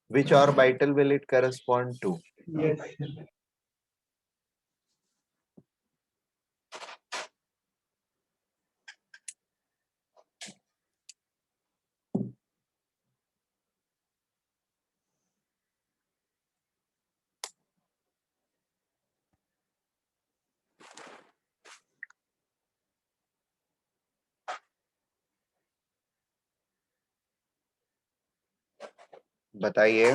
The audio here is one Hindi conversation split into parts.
Which orbital will it correspond to? Yes. बताइए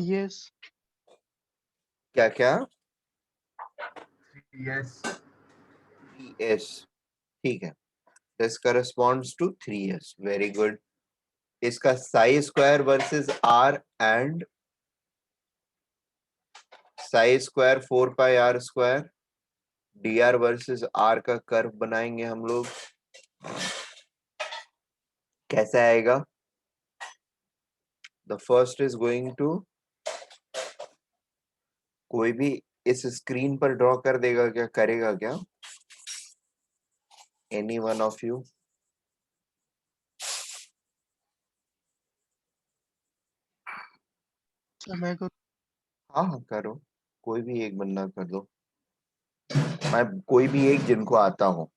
Yes. क्या क्या? Yes. 3s. ठीक है. This corresponds to 3s. Very good. इसका psi square versus r and psi square 4 pi r square dr versus r का कर्व बनाएंगे हम लोग. कैसा आएगा? The first is going to, कोई भी इस स्क्रीन पर ड्रॉ कर देगा क्या? करेगा क्या? Any one of you? मैं करूँ? हाँ हाँ करो. कोई भी एक बंदा कर दो. मैं कोई भी एक जिनको आता हो.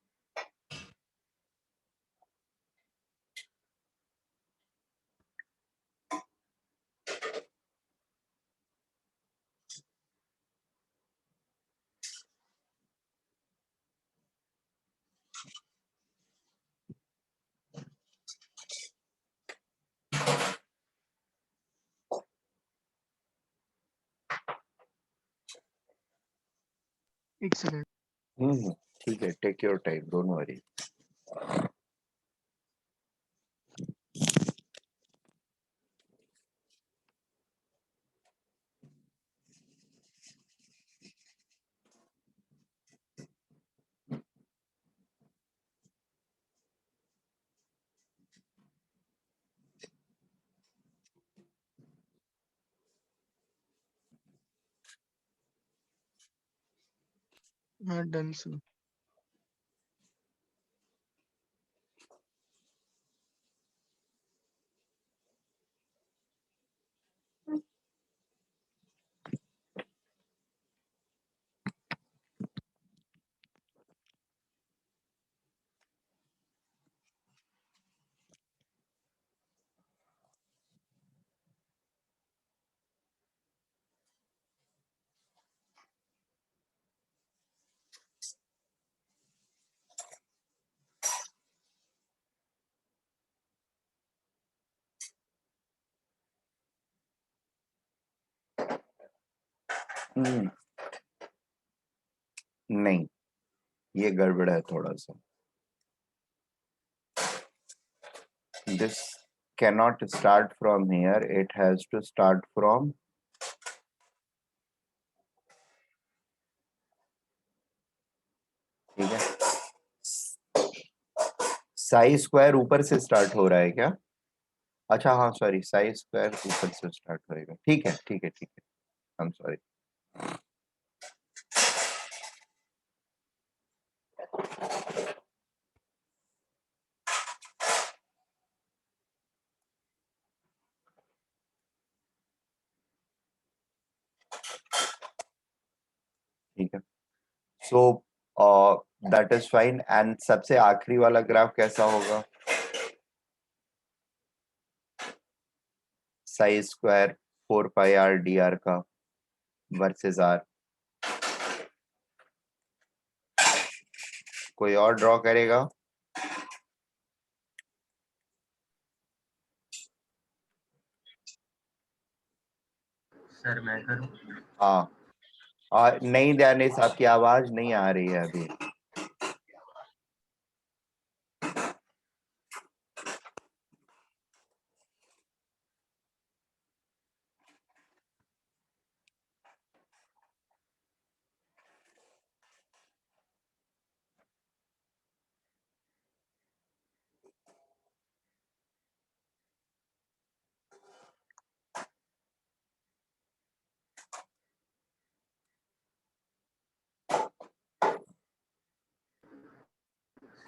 Excellent. ठीक है. Take your time. Don't worry. हाँ डन सर. नहीं, ये गड़बड़ है थोड़ा सा. This cannot start from here. It has to start from, ठीक है. साई स्क्वायर ऊपर से स्टार्ट हो रहा है क्या? अच्छा हाँ सॉरी. साई स्क्वायर ऊपर से स्टार्ट होएगा. ठीक है ठीक है ठीक है. I am sorry. ठीक है. सो दैट इज फाइन. एंड सबसे आखिरी वाला ग्राफ कैसा होगा? Sai square 4 pi R D R का वर्सेस आर. कोई और ड्रॉ करेगा? सर मैं करूँ? हाँ. नहीं ध्यानेश, आपकी आवाज नहीं आ रही है अभी.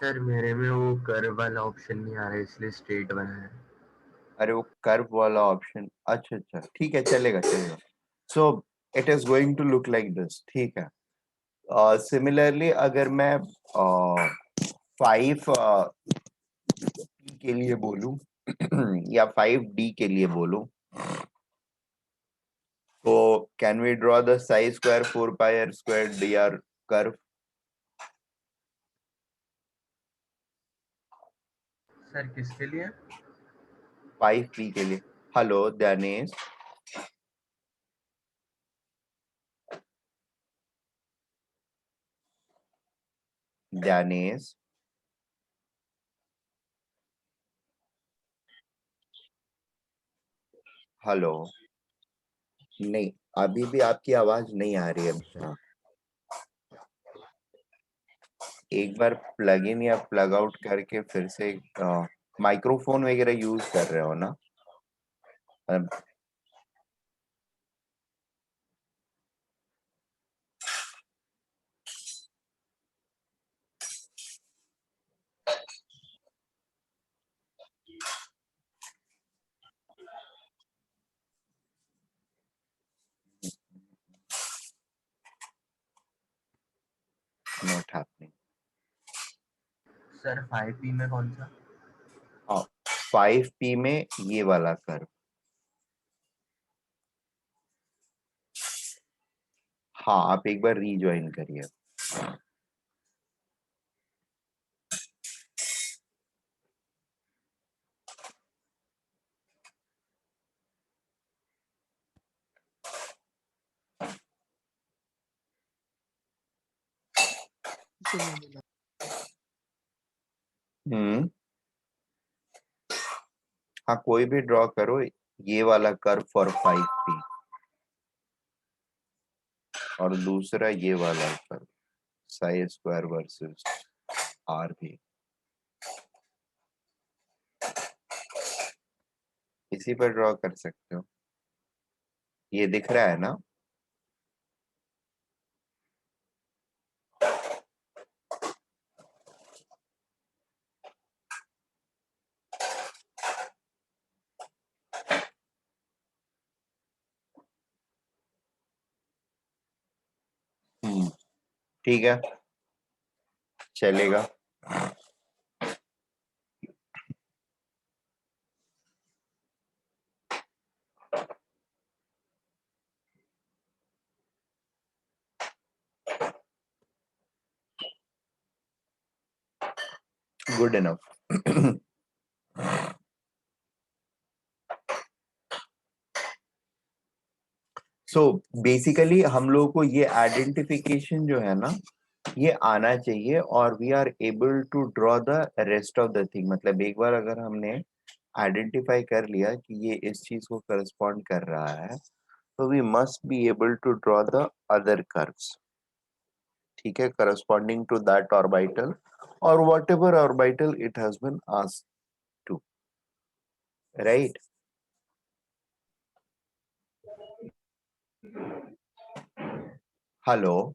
सर मेरे में वो कर्व वाला ऑप्शन नहीं आ रहा है इसलिए स्ट्रेट बना है. अरे वो कर्व वाला ऑप्शन, अच्छा अच्छा ठीक है, चलेगा चलेगा। So it is going to look like this, ठीक है। सिमिलरली अगर मैं 5 के लिए बोलूं या 5D के लिए बोलूं, तो can we draw the size square 4 pi r square d r curve? Sir किसके लिए? 5P के लिए। Hello Dhyanesh, Dhyanesh, hello. नहीं, अभी भी आपकी आवाज नहीं आ रही है बेटा। एक बार प्लग इन या प्लग आउट करके फिर से माइक्रोफोन वगैरह यूज कर रहे हो ना? Not happening. सर 5P में कौन सा? 5P में ये वाला कर्व। हाँ, आप एक बार रीज्वाइन करिए। से नहीं मिला। हाँ, कोई भी ड्रॉ करो ये वाला कर्व फॉर 5P, और दूसरा ये वाला curve psi square versus r भी इसी पर ड्रॉ कर सकते हो। ये दिख रहा है ना? ठीक है, चलेगा। Good enough. सो बेसिकली हम लोगों को ये आइडेंटिफिकेशन जो है ना, ये आना चाहिए, और we are able to draw the rest of the thing. मतलब एक बार अगर हमने आइडेंटिफाई कर लिया कि ये इस चीज को करस्पॉन्ड कर रहा है, तो we must be able to draw the other curves, ठीक है, करस्पॉन्डिंग टू दैट ऑर्बिटल और whatever orbital it has been asked to, right? Hello,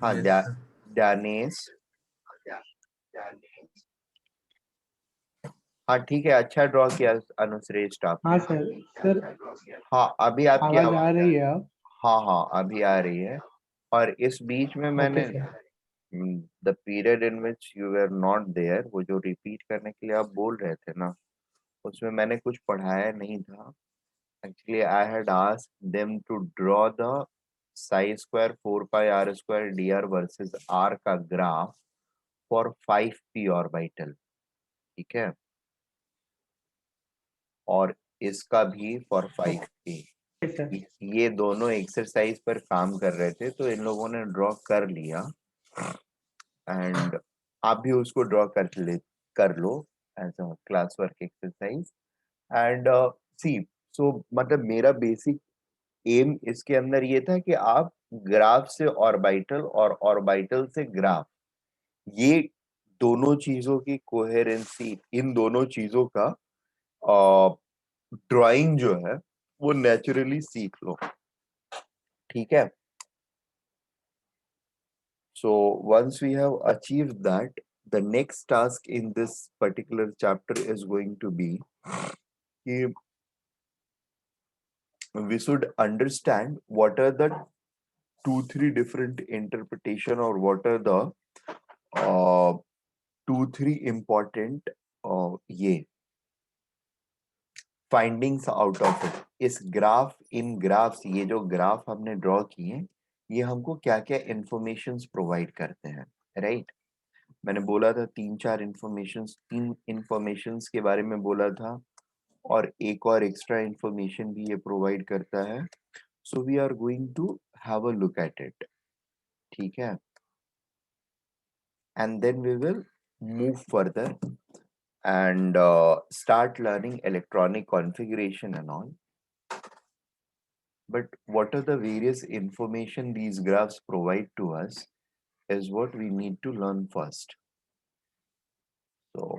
हाँ यस सर। ध्यानेश, हाँ ठीक है, अच्छा ड्रॉ किया अनुश्रेष्ठ हाँ आपने। सर। सर हाँ अभी आपकी आवाज आ रही है अब? हाँ हाँ अभी आ रही है। और इस बीच में मैंने okay sir. The period in which you were not there, वो जो रिपीट करने के लिए आप बोल रहे थे ना, उसमें मैंने कुछ पढ़ाया नहीं था। Actually I had asked them to draw the psi square 4 pi r square d r versus r का ग्राफ फॉर 5P ऑर्बिटल, ठीक है, और इसका भी फॉर 5P। Yes sir. ये दोनों एक्सरसाइज पर काम कर रहे थे, तो इन लोगों ने ड्रॉ कर लिया, एंड आप भी उसको ड्रॉ कर लो as a class work exercise. And C, so मतलब मेरा बेसिक एम इसके अंदर ये था कि आप ग्राफ से ऑर्बिटल और ऑर्बिटल से ग्राफ, ये दोनों चीजों की कोहेरेंसी, इन दोनों चीजों का ड्राइंग जो है वो नेचुरली सीख लो, ठीक है। So once we have achieved that, the next task in this particular chapter is going to be we should understand what are the 2-3 different interpretation or what are the 2-3 important ये फाइंडिंग्स आउट ऑफ इट। इस ग्राफ इन ग्राफ्स ये जो ग्राफ हमने ड्रॉ किए ये हमको क्या क्या इंफॉर्मेशंस प्रोवाइड करते हैं, राइट? मैंने बोला था 3-4 इंफॉर्मेशंस के बारे में बोला था और एक और एक्स्ट्रा इंफॉर्मेशन भी ये प्रोवाइड करता है। So we are going to have a look at it, ठीक है? And then we will move further and start learning electronic configuration and all. But what are the various information these graphs provide to us is what we need to learn first. So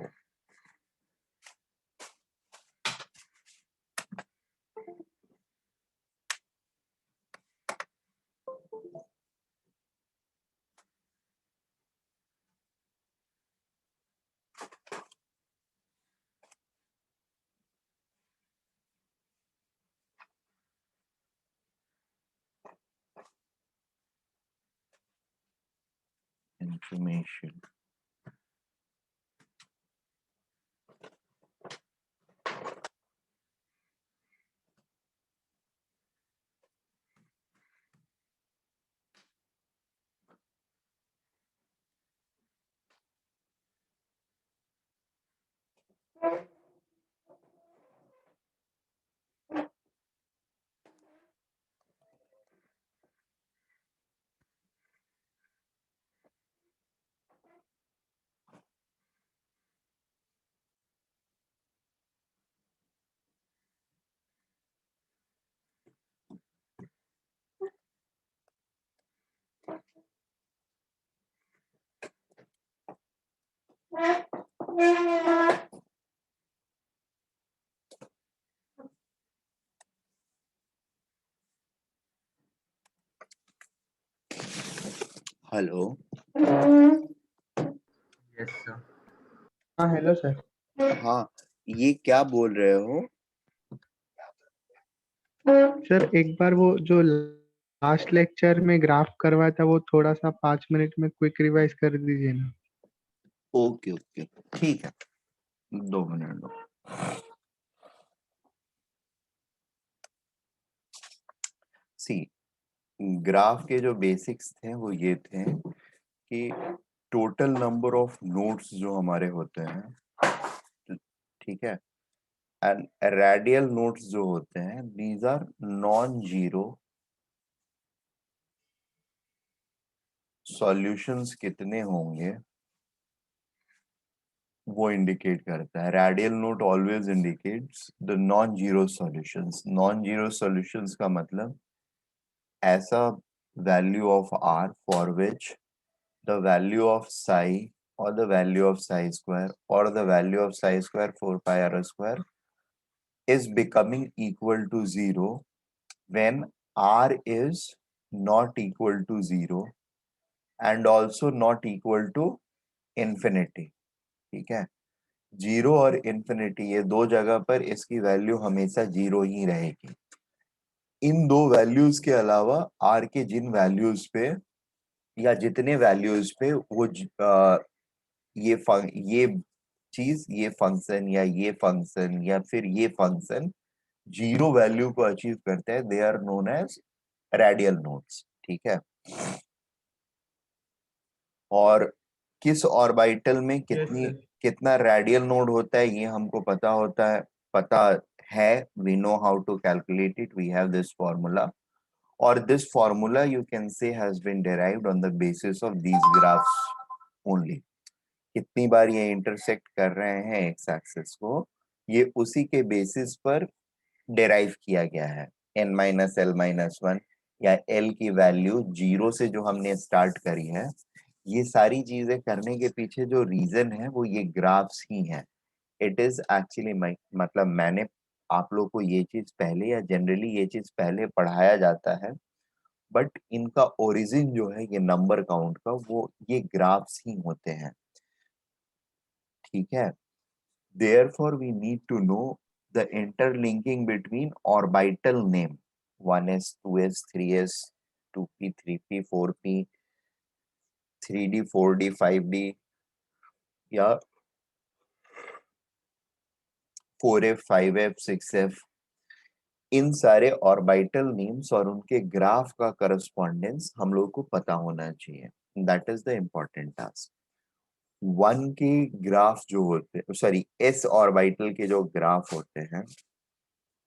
information. Hello. Yes sir. हाँ हेलो सर। हाँ, ये क्या बोल रहे हो? सर एक बार वो जो लास्ट लेक्चर में ग्राफ करवाया था वो थोड़ा सा 5 मिनट में क्विक रिवाइज कर दीजिए ना। ओके ओके, ठीक है, 2 मिनट दो। सी, ग्राफ के जो बेसिक्स थे वो ये थे कि टोटल नंबर ऑफ नोड्स जो हमारे होते हैं, ठीक है, एंड रेडियल नोड्स जो होते हैं these are non zero. Solutions कितने होंगे वो इंडिकेट करता है। Radial node always indicates the non zero solutions. Non zero solutions का मतलब ऐसा value of r for which the value of psi or the value of psi square or the value of psi square 4 pi r square is becoming equal to 0 when r is not equal to 0 and also not equal to infinity, ठीक है? 0 और infinity ये दो जगह पर इसकी वैल्यू हमेशा 0 ही रहेगी। इन दो वैल्यूज के अलावा r के जिन वैल्यूज पे या जितने वैल्यूज पे वो ये चीज, ये फंक्शन या ये फंक्शन या फिर ये फंक्शन 0 वैल्यू को अचीव करते हैं, they are known as radial nodes, ठीक है? और किस ऑर्बिटल में कितना रेडियल नोड होता है ये हमको पता है। We know how to calculate it, we have this formula, और this formula you can say has been derived on the basis of these graphs only. कितनी बार ये इंटरसेक्ट कर रहे हैं एक्स एक्सिस को, ये उसी के बेसिस पर डिराइव किया गया है। n-l-1 या l की वैल्यू 0 से जो हमने स्टार्ट करी है, ये सारी चीजें करने के पीछे जो रीजन है वो ये ग्राफ्स ही हैं। इट इज एक्चुअली मतलब मैंने आप लोग को ये चीज पहले या जनरली ये चीज पहले पढ़ाया जाता है, बट इनका ओरिजिन जो है ये नंबर काउंट का, वो ये ग्राफ्स ही होते हैं। ठीक है, therefore we need to know the interlinking between orbital name 1s 2s 3s 2p 3p 4p 3d 4d 5d या 4f 5f 6f, इन सारे ऑर्बिटल नेम्स और उनके ग्राफ का करस्पॉन्डेंस हम लोग को पता होना चाहिए. That is the important task. One के ग्राफ जो होते हैं, सॉरी एस ऑर्बिटल के जो ग्राफ होते हैं,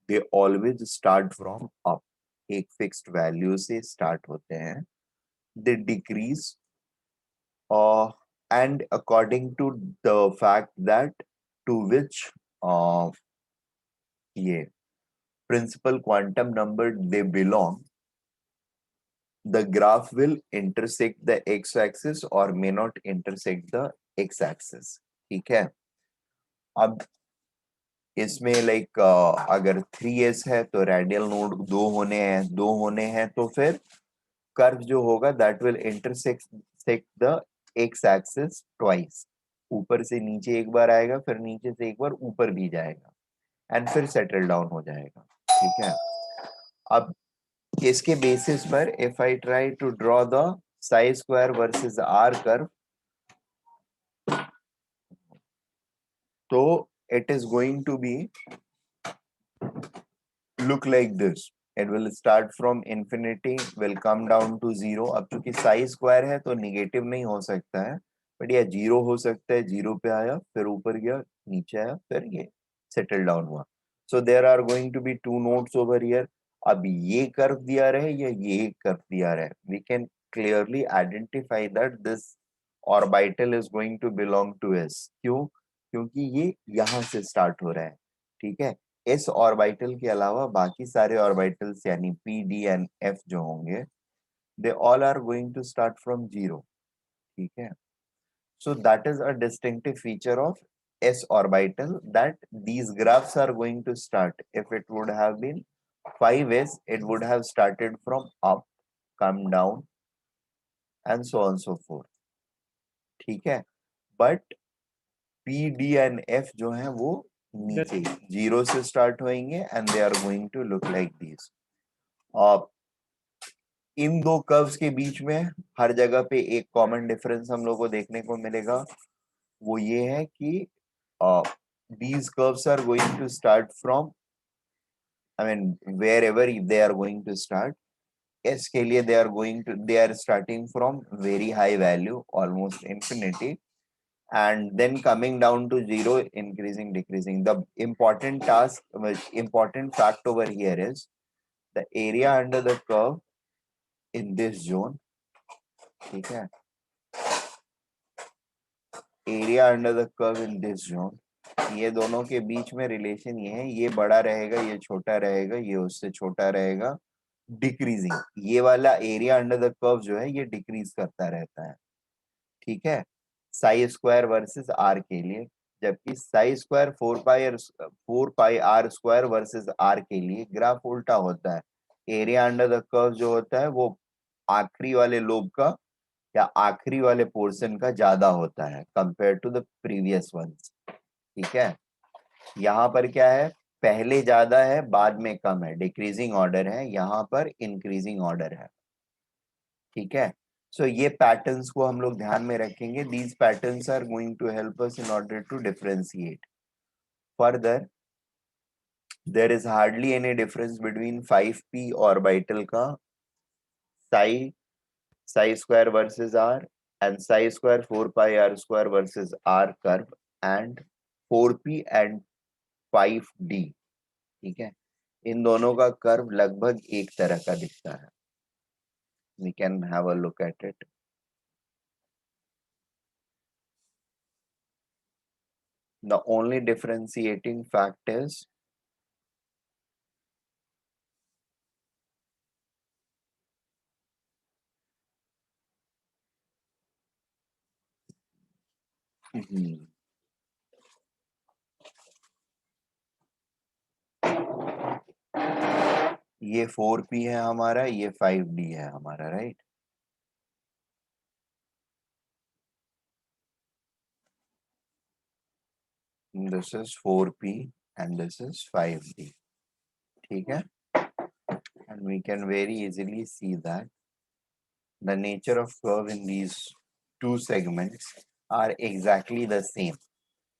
they always start from up. एक फिक्स्ड वैल्यू से स्टार्ट होते हैं. They decrease and according to the fact that to which ये principal quantum number they belong, the graph will intersect the x-axis or may not intersect the x-axis. ठीक है, अब इसमें लाइक अगर 3s है तो रेडियल नोड 2 होने हैं तो फिर कर्व जो होगा that will intersect the x-axis twice. ऊपर से नीचे एक बार आएगा, फिर नीचे से एक बार ऊपर भी जाएगा एंड फिर सेटल डाउन हो जाएगा. ठीक है, अब इसके बेसिस पर if I try to draw the psi square versus r curve, तो it is going to be look like this. It will start from infinity, will come down to 0. अब चूंकि साई स्क्वायर है तो निगेटिव नहीं हो सकता है, बट यह 0 हो सकता है. 0 पे आया, फिर ऊपर गया, नीचे आया, फिर ये सेटल डाउन हुआ. So there are going to be two nodes over here. अब ये कर्व दिया रहे या ये कर्व दिया रहे, we can clearly identify that this orbital is going to belong to s. क्यों? क्योंकि ये यहाँ से स्टार्ट हो रहा है. ठीक है, इस ऑर्बिटल के अलावा बाकी सारे ऑर्बिटल्स यानी पी डी एंड एफ जो होंगे, they all are going to start from 0. ठीक है, so that is a distinctive feature of s orbital, that these graphs are going to start. If it would have been 5s, it would have started from up, come down and so on and so forth. ठीक है, but p d and f जो है वो नीचे 0 से स्टार्ट होंगे and they are going to look like these. इन दो कर्व्स के बीच में हर जगह पे एक कॉमन डिफरेंस हम लोग को देखने को मिलेगा. वो ये है कि these curves are going to start from, I mean wherever they are going to start. S के लिए they are starting from very high value, almost infinity, and then coming down to 0, increasing, decreasing. The important fact over here is the area under the curve in this zone. ठीक है, area under the curve in this zone, ये दोनों के बीच में रिलेशन ये है, ये बड़ा रहेगा, ये छोटा रहेगा, ये उससे छोटा रहेगा, डिक्रीजिंग. ये वाला एरिया अंडर द कर्व जो है ये डिक्रीज करता रहता है. ठीक है, साई स्क्वायर वर्सेस आर के लिए, जबकि psi square 4 pi r square versus r के लिए ग्राफ उल्टा होता है. एरिया अंडर द कर्व जो होता है वो आखिरी वाले लोब का या आखिरी वाले पोर्शन का ज्यादा होता है compare to the previous ones. ठीक है, यहाँ पर क्या है, पहले ज्यादा है बाद में कम है, डिक्रीजिंग ऑर्डर है, यहाँ पर इंक्रीजिंग ऑर्डर है. ठीक है, सो ये पैटर्न्स को हम लोग ध्यान में रखेंगे. These patterns are going to help us in order to differentiate further. There is hardly any difference between 5p orbital का psi square versus r and psi square 4 pi r square versus r curve and 4p and 5d. ठीक है, इन दोनों का कर्व लगभग एक तरह का दिखता है. We can have a look at it. The only differentiating fact is ये 4p है हमारा, ये 5d है हमारा, right. this is 4p and this is 5d. ठीक है, and we can very easily see that the nature of curve in these two segments are exactly the same.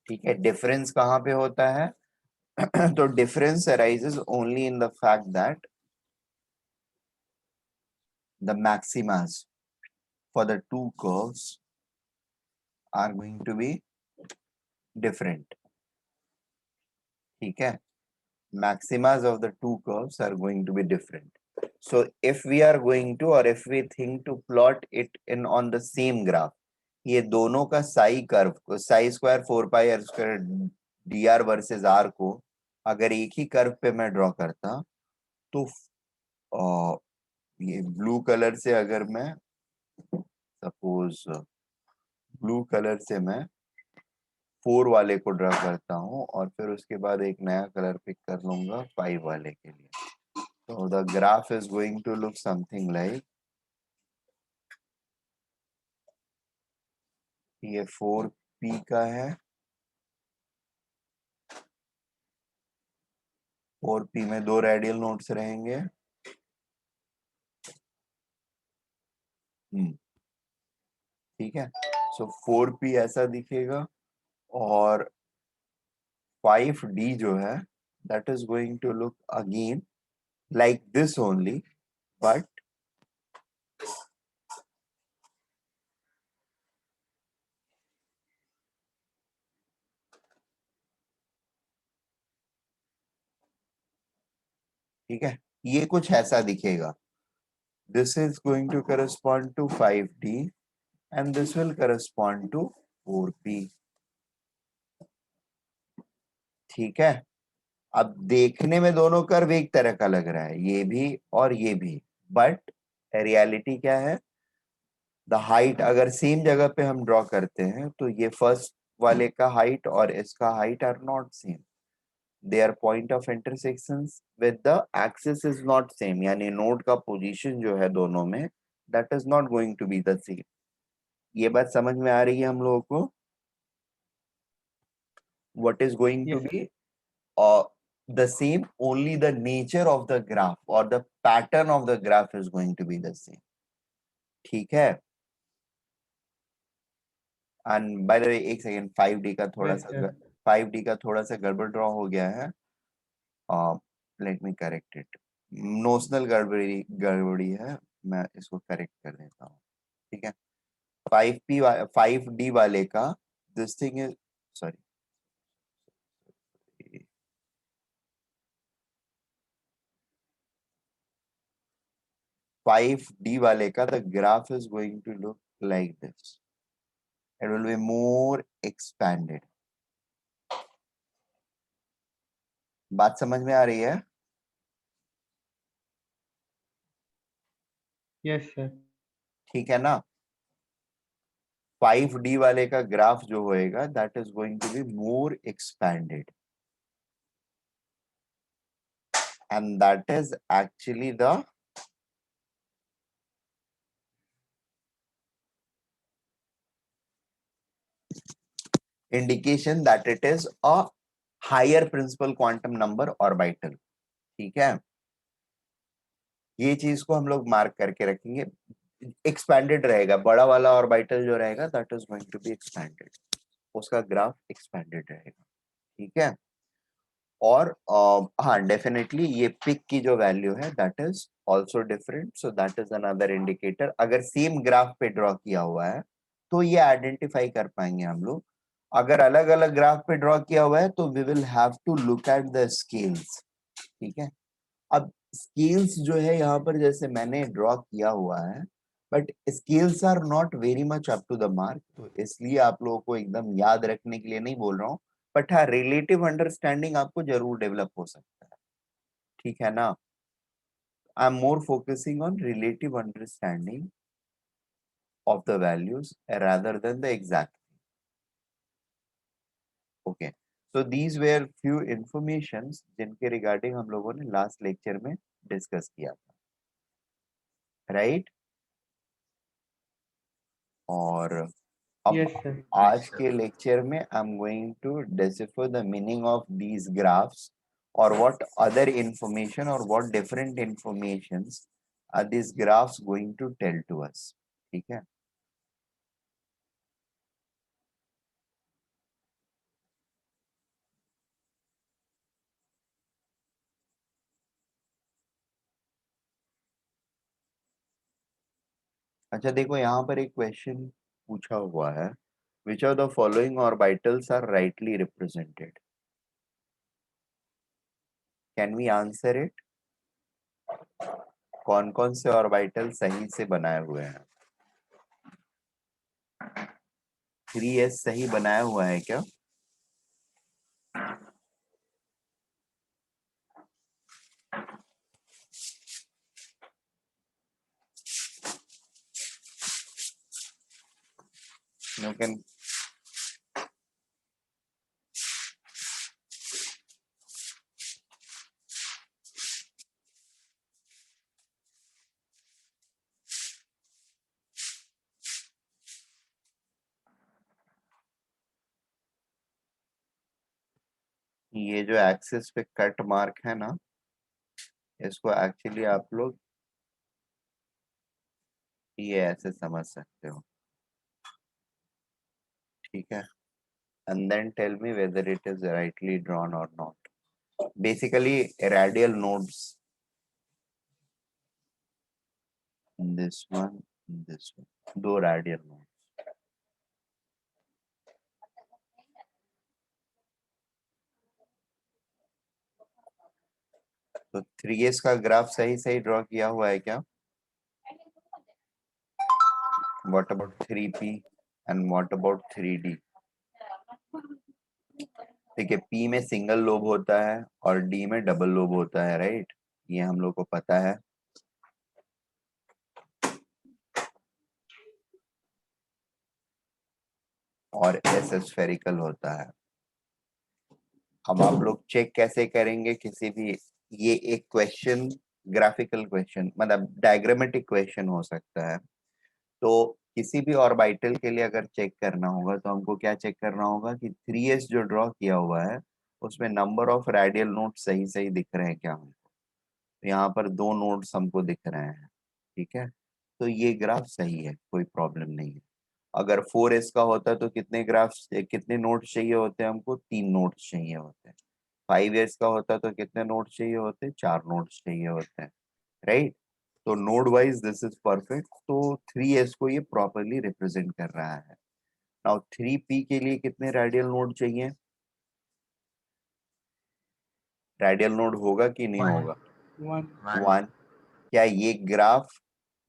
ठीक है, difference कहाँ पे होता है? तो difference arises only in the fact that the maximas for the two curves are going to be different. ठीक है, maximas of the two curves are going to be different. So if we are going to, or if we think to plot it in on the same graph, ये दोनों का साई कर्व को, Sai square 4πr² dr versus r को अगर एक ही कर्व पे मैं ड्रॉ करता, तो ये ब्लू कलर से अगर मैं सपोज ब्लू कलर से मैं 4 वाले को ड्रॉ करता हूँ और फिर उसके बाद एक नया कलर पिक कर लूंगा 5 वाले के लिए, तो the graph is going to look something like ये 4p का है, 4p में 2 रेडियल नोड्स रहेंगे, ठीक है। सो 4p ऐसा दिखेगा और 5d जो है that is going to look again like this only, but ठीक है, ये कुछ ऐसा दिखेगा. This is going to correspond to 5d and this will correspond to 4p. ठीक है, अब देखने में दोनों कर्व एक तरह का लग रहा है, ये भी और ये भी, बट रियलिटी क्या है? द हाइट अगर सेम जगह पे हम ड्रॉ करते हैं तो ये फर्स्ट वाले का हाइट और इसका height are not same, their point of intersections with the axis is not same, यानी नोड का पोजीशन जो है दोनों में that is not going to be the same. ये बात समझ में आ रही है हम लोगों को? What is going to be the same, only the nature of the graph or the pattern of the graph is going to be the same. ठीक है, and by the way एक सेकेंड, 5d का थोड़ा सा 5d का थोड़ा सा गड़बड़ ड्रॉ हो गया है, let me correct it, notional गड़बड़ी है, मैं इसको करेक्ट कर देता हूँ. ठीक है, 5d वाले का this thing is sorry 5d वाले का the graph is going to look like this, it will be more expanded. बात समझ में आ रही है? Yes sir. ठीक है ना, 5d वाले का ग्राफ जो होएगा that is going to be more expanded and that is actually the indication that it is a higher principal quantum number orbital. ठीक है, ये चीज को हम लोग मार्क करके रखेंगे, एक्सपैंडेड रहेगा, बड़ा वाला ऑर्बिटल जो रहेगा that is going to be expanded, उसका ग्राफ एक्सपैंडेड रहेगा. ठीक है, और हाँ डेफिनेटली ये पिक की जो वैल्यू है that is also different, so that is another indicator. अगर सेम ग्राफ पे ड्रॉ किया हुआ है तो ये आइडेंटिफाई कर पाएंगे हम लोग. अगर अलग अलग ग्राफ पे ड्रॉ किया हुआ है तो we will have to look at the scales. ठीक है, अब स्केल्स जो है यहाँ पर जैसे मैंने ड्रॉ किया हुआ है, but scales are not very much up to the mark, तो इसलिए आप लोगों को एकदम याद रखने के लिए नहीं बोल रहा हूँ, बट हाँ रिलेटिव अंडरस्टैंडिंग आपको जरूर डेवलप हो सकता है. ठीक है ना, I am more focusing on relative understanding of the values rather than the exact. Okay, so these were few informations जिनके रिगार्डिंग हम लोगों ने लास्ट लेक्चर में डिस्कस किया था, राइट? और अब Yes, sir. आज के लेक्चर में I am going to decipher the meaning of these graphs और व्हाट अदर इंफॉर्मेशन और what different informations are these graphs going to tell to us. ठीक है. अच्छा देखो यहाँ पर एक क्वेश्चन पूछा हुआ है, which of the following orbitals are rightly represented? Can we answer it? कौन कौन से ऑर्बिटल सही से बनाए हुए हैं? 3s सही बनाया हुआ है क्या? You can ये जो एक्सिस पे कट मार्क है ना, इसको एक्चुअली आप लोग ये ऐसे समझ सकते हो. ठीक है. And then tell me whether it is rightly drawn or not. Basically radial nodes, this one, this one, दो radial nodes. तो 3s का ग्राफ सही सही ड्रॉ किया हुआ है क्या? What about 3p and what about 3d? देखिए p में सिंगल लोब होता है और d में डबल लोब होता है, राइट? ये हम लोग को पता है. और s स्फेरिकल होता है. अब आप लोग चेक कैसे करेंगे किसी भी, ये एक क्वेश्चन ग्राफिकल क्वेश्चन मतलब डायग्रामेटिक क्वेश्चन हो सकता है. तो किसी भी ऑर्बिटल के लिए अगर चेक करना होगा तो हमको क्या चेक करना होगा कि 3s जो ड्रॉ किया हुआ है उसमें नंबर ऑफ रेडियल नोड्स सही सही दिख रहे हैं क्या हमको. तो यहाँ पर दो नोड्स हमको दिख रहे हैं. ठीक है. तो ये ग्राफ सही है, कोई प्रॉब्लम नहीं है. अगर 4s का होता है तो कितने नोड्स चाहिए होते हैं हमको? 3 नोड्स चाहिए होते हैं. 5s का होता तो कितने नोड्स चाहिए होते? 4 नोड्स चाहिए होते हैं, राइट? तो node wise this is perfect. तो 3s को ये प्रॉपरली रिप्रेजेंट कर रहा है. नाउ 3p के लिए कितने रेडियल नोड चाहिए? रेडियल नोड होगा कि नहीं One. होगा? One. वन. क्या ये ग्राफ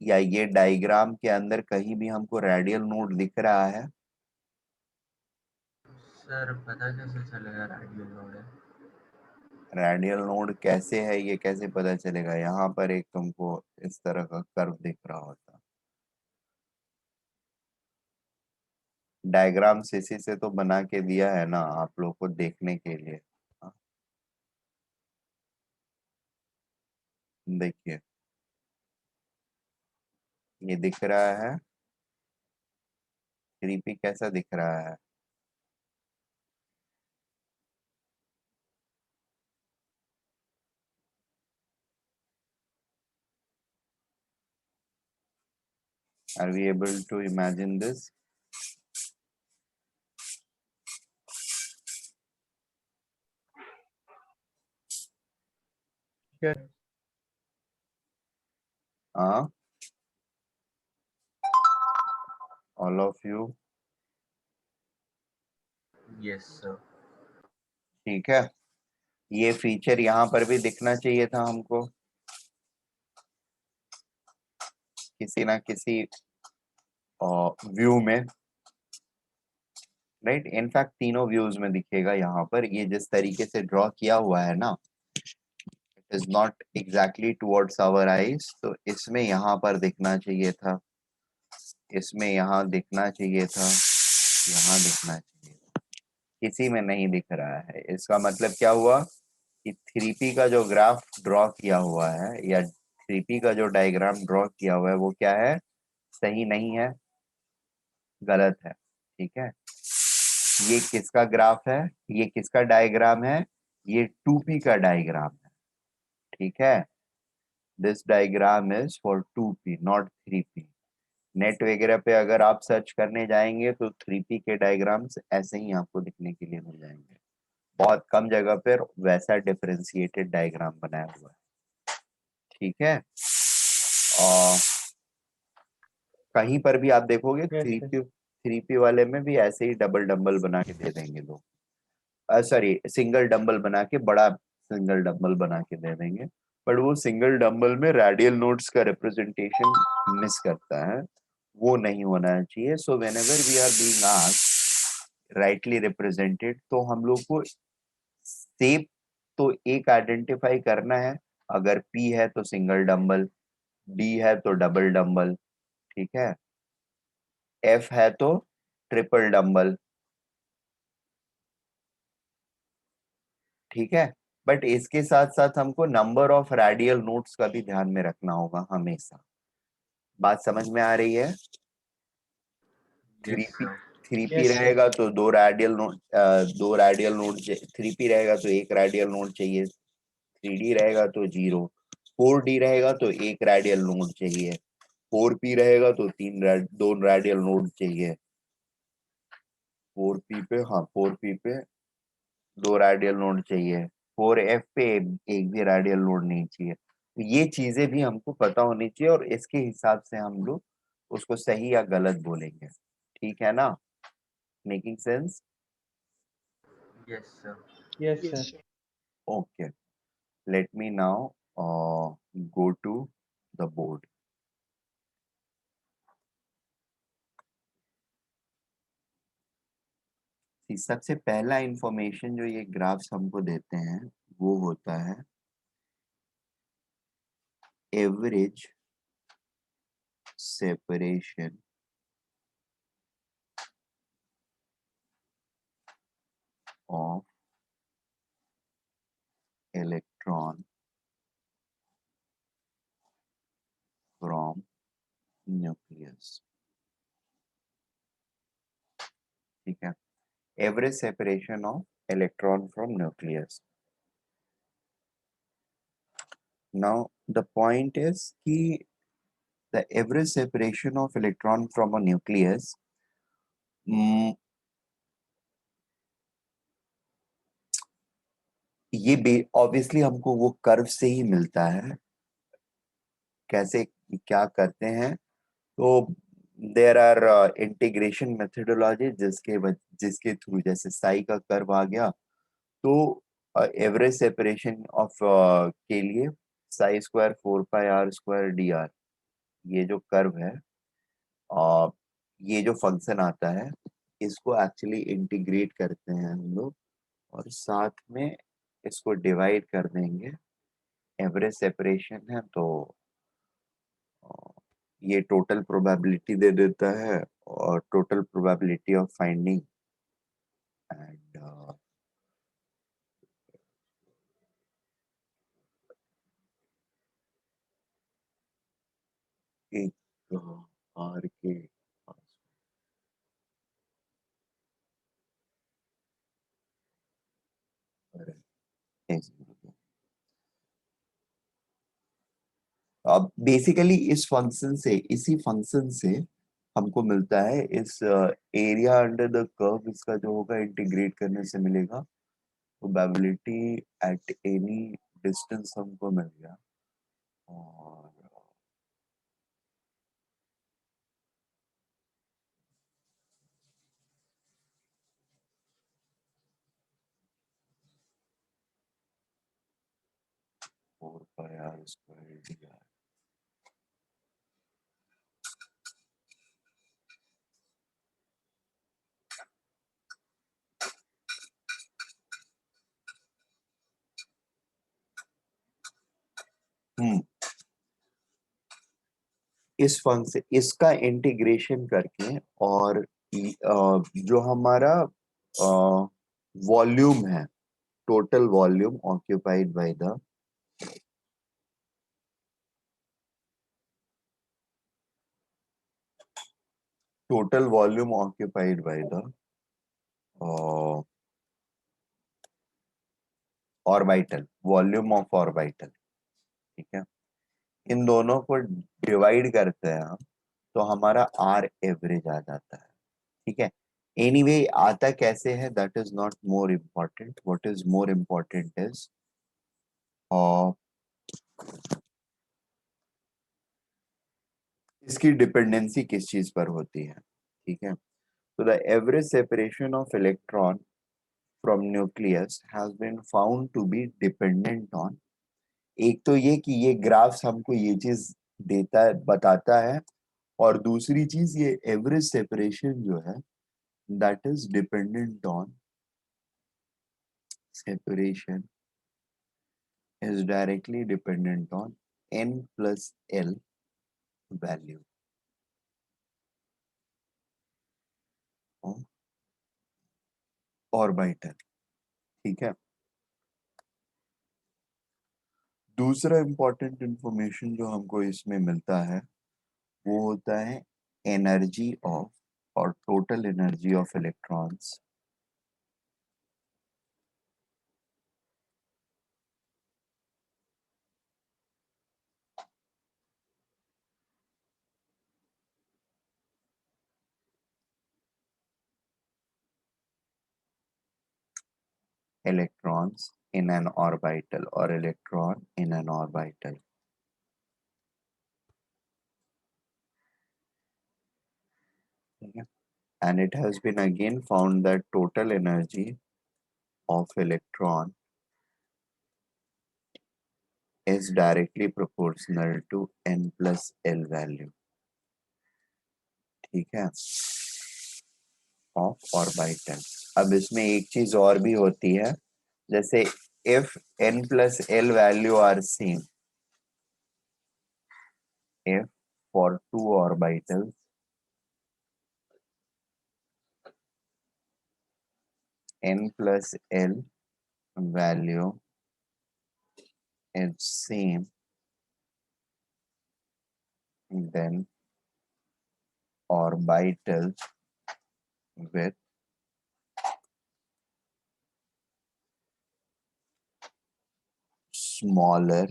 या ये डायग्राम के अंदर कहीं भी हमको रेडियल नोड दिख रहा है? सर पता कैसे चलेगा रेडियल नोड है? रेडियल नोड कैसे है ये कैसे पता चलेगा? यहाँ पर एक तुमको इस तरह का कर्व दिख रहा होता. डायग्राम इसी से तो बना के दिया है ना आप लोग को देखने के लिए. हाँ, देखिए ये दिख रहा है. 3p कैसा दिख रहा है? Are we able to imagine this? Yes. हाँ, all of you. Yes sir. ठीक है. ये फीचर यहाँ पर भी दिखना चाहिए था हमको किसी ना किसी व्यू में, राइट? इनफैक्ट तीनों व्यूज में दिखेगा. यहाँ पर ये जिस तरीके से ड्रॉ किया हुआ है ना, it is not exactly towards our eyes. तो इसमें यहाँ पर दिखना चाहिए था, इसमें यहाँ दिखना चाहिए था, यहाँ दिखना चाहिए था. किसी में नहीं दिख रहा है. इसका मतलब क्या हुआ कि 3p का जो ग्राफ ड्रॉ किया हुआ है या 3p का जो डायग्राम ड्रॉ किया हुआ है वो क्या है? सही नहीं है, गलत है. ठीक है, ये किसका ग्राफ है, ये किसका डायग्राम है, ये 2p का डायग्राम है। ठीक है, this diagram is for 2p not 3p। Net वगैरह पे अगर आप सर्च करने जाएंगे तो 3p के डायग्राम्स ऐसे ही आपको दिखने के लिए मिल जाएंगे, बहुत कम जगह पर वैसा डिफरेंशिएटेड डायग्राम बनाया हुआ है। ठीक है, और कहीं पर भी आप देखोगे थ्री पी वाले में भी ऐसे ही डबल डंबल बना के दे देंगे लोग, सॉरी सिंगल डंबल बना के, बड़ा सिंगल डंबल बना के दे देंगे, बट वो सिंगल डंबल में रेडियल नोड्स का रिप्रेजेंटेशन मिस करता है, वो नहीं होना चाहिए। So whenever we are being asked rightly represented, तो हम लोग को शेप तो एक आइडेंटिफाई करना है, अगर पी है तो सिंगल डंबल, डी है तो डबल डंबल, ठीक है, एफ है तो ट्रिपल डंबल, ठीक है। बट इसके साथ साथ हमको नंबर ऑफ रेडियल नोड्स का भी ध्यान में रखना होगा हमेशा। बात समझ में आ रही है? Yes, sir. थ्री पी रहेगा तो दो रेडियल नोड, 3p रहेगा तो एक रेडियल नोड चाहिए, 3d रहेगा तो 0, 4d रहेगा तो एक रेडियल नोड चाहिए, 4p रहेगा तो दो रेडियल नोड चाहिए, 4p पे, हाँ 4p पे दो रेडियल नोड चाहिए, 4f पे एक भी रेडियल नोड नहीं चाहिए। तो ये चीजें भी हमको पता होनी चाहिए और इसके हिसाब से हम लोग उसको सही या गलत बोलेंगे। ठीक है ना? Making sense? Yes, sir. Yes, sir. Okay, let me now go to the board. सबसे पहला इंफॉर्मेशन जो ये ग्राफ्स हमको देते हैं वो होता है average separation of electron from nucleus. ठीक है, average separation of electron from nucleus. Now the point is कि the average separation of electron from a nucleus, ये ऑब्वियसली हमको वो कर्व से ही मिलता है। कैसे, क्या करते हैं, तो देर आर इंटीग्रेशन मेथडोलॉजी जिसके थ्रू, जैसे साई का कर्व आ गया तो एवरेज सेपरेशन ऑफ के लिए साई स्क्वायर 4πr² dr, ये जो कर्व है और ये जो फंक्शन आता है, इसको एक्चुअली इंटीग्रेट करते हैं हम लोग और साथ में इसको डिवाइड कर देंगे। एवरेज सेपरेशन है तो ये टोटल प्रोबेबिलिटी दे देता है और total probability of finding and एक आर के अब बेसिकली इस फंक्शन से, इसी फंक्शन से हमको मिलता है इस एरिया अंडर द कर्व, इसका जो होगा इंटीग्रेट करने से मिलेगा प्रोबेबिलिटी एट एनी डिस्टेंस, हमको मिल गया। और 4πr² dr। इस फंक्शन, इसका इंटीग्रेशन करके और जो हमारा वॉल्यूम है, total volume occupied by the total volume occupied by the orbital, volume of orbital, ठीक है। इन दोनों को डिवाइड करते हैं हम, तो हमारा आर एवरेज आ जाता है, ठीक है। एनीवे आता कैसे है that is not more important, what is more important is इसकी डिपेंडेंसी किस चीज पर होती है, ठीक है। तो the average separation of electron from nucleus has been found to be dependent on, एक तो ये कि ये ग्राफ्स हमको ये चीज देता है, बताता है, और दूसरी चीज ये एवरेज सेपरेशन जो है that is dependent on, separation is directly dependent on n plus l value of orbital, ठीक है। दूसरा इंपॉर्टेंट इंफॉर्मेशन जो हमको इसमें मिलता है वो होता है एनर्जी ऑफ और total energy of electrons electrons in an orbital or electron in an orbital, ठीक है। And it has been again found that total energy of electron is directly proportional to n plus l value, ठीक है, ऑफ ऑर्बिटल। अब इसमें एक चीज और भी होती है, जैसे if n plus l value are same, if for two orbitals n plus l value is same, then orbital with smaller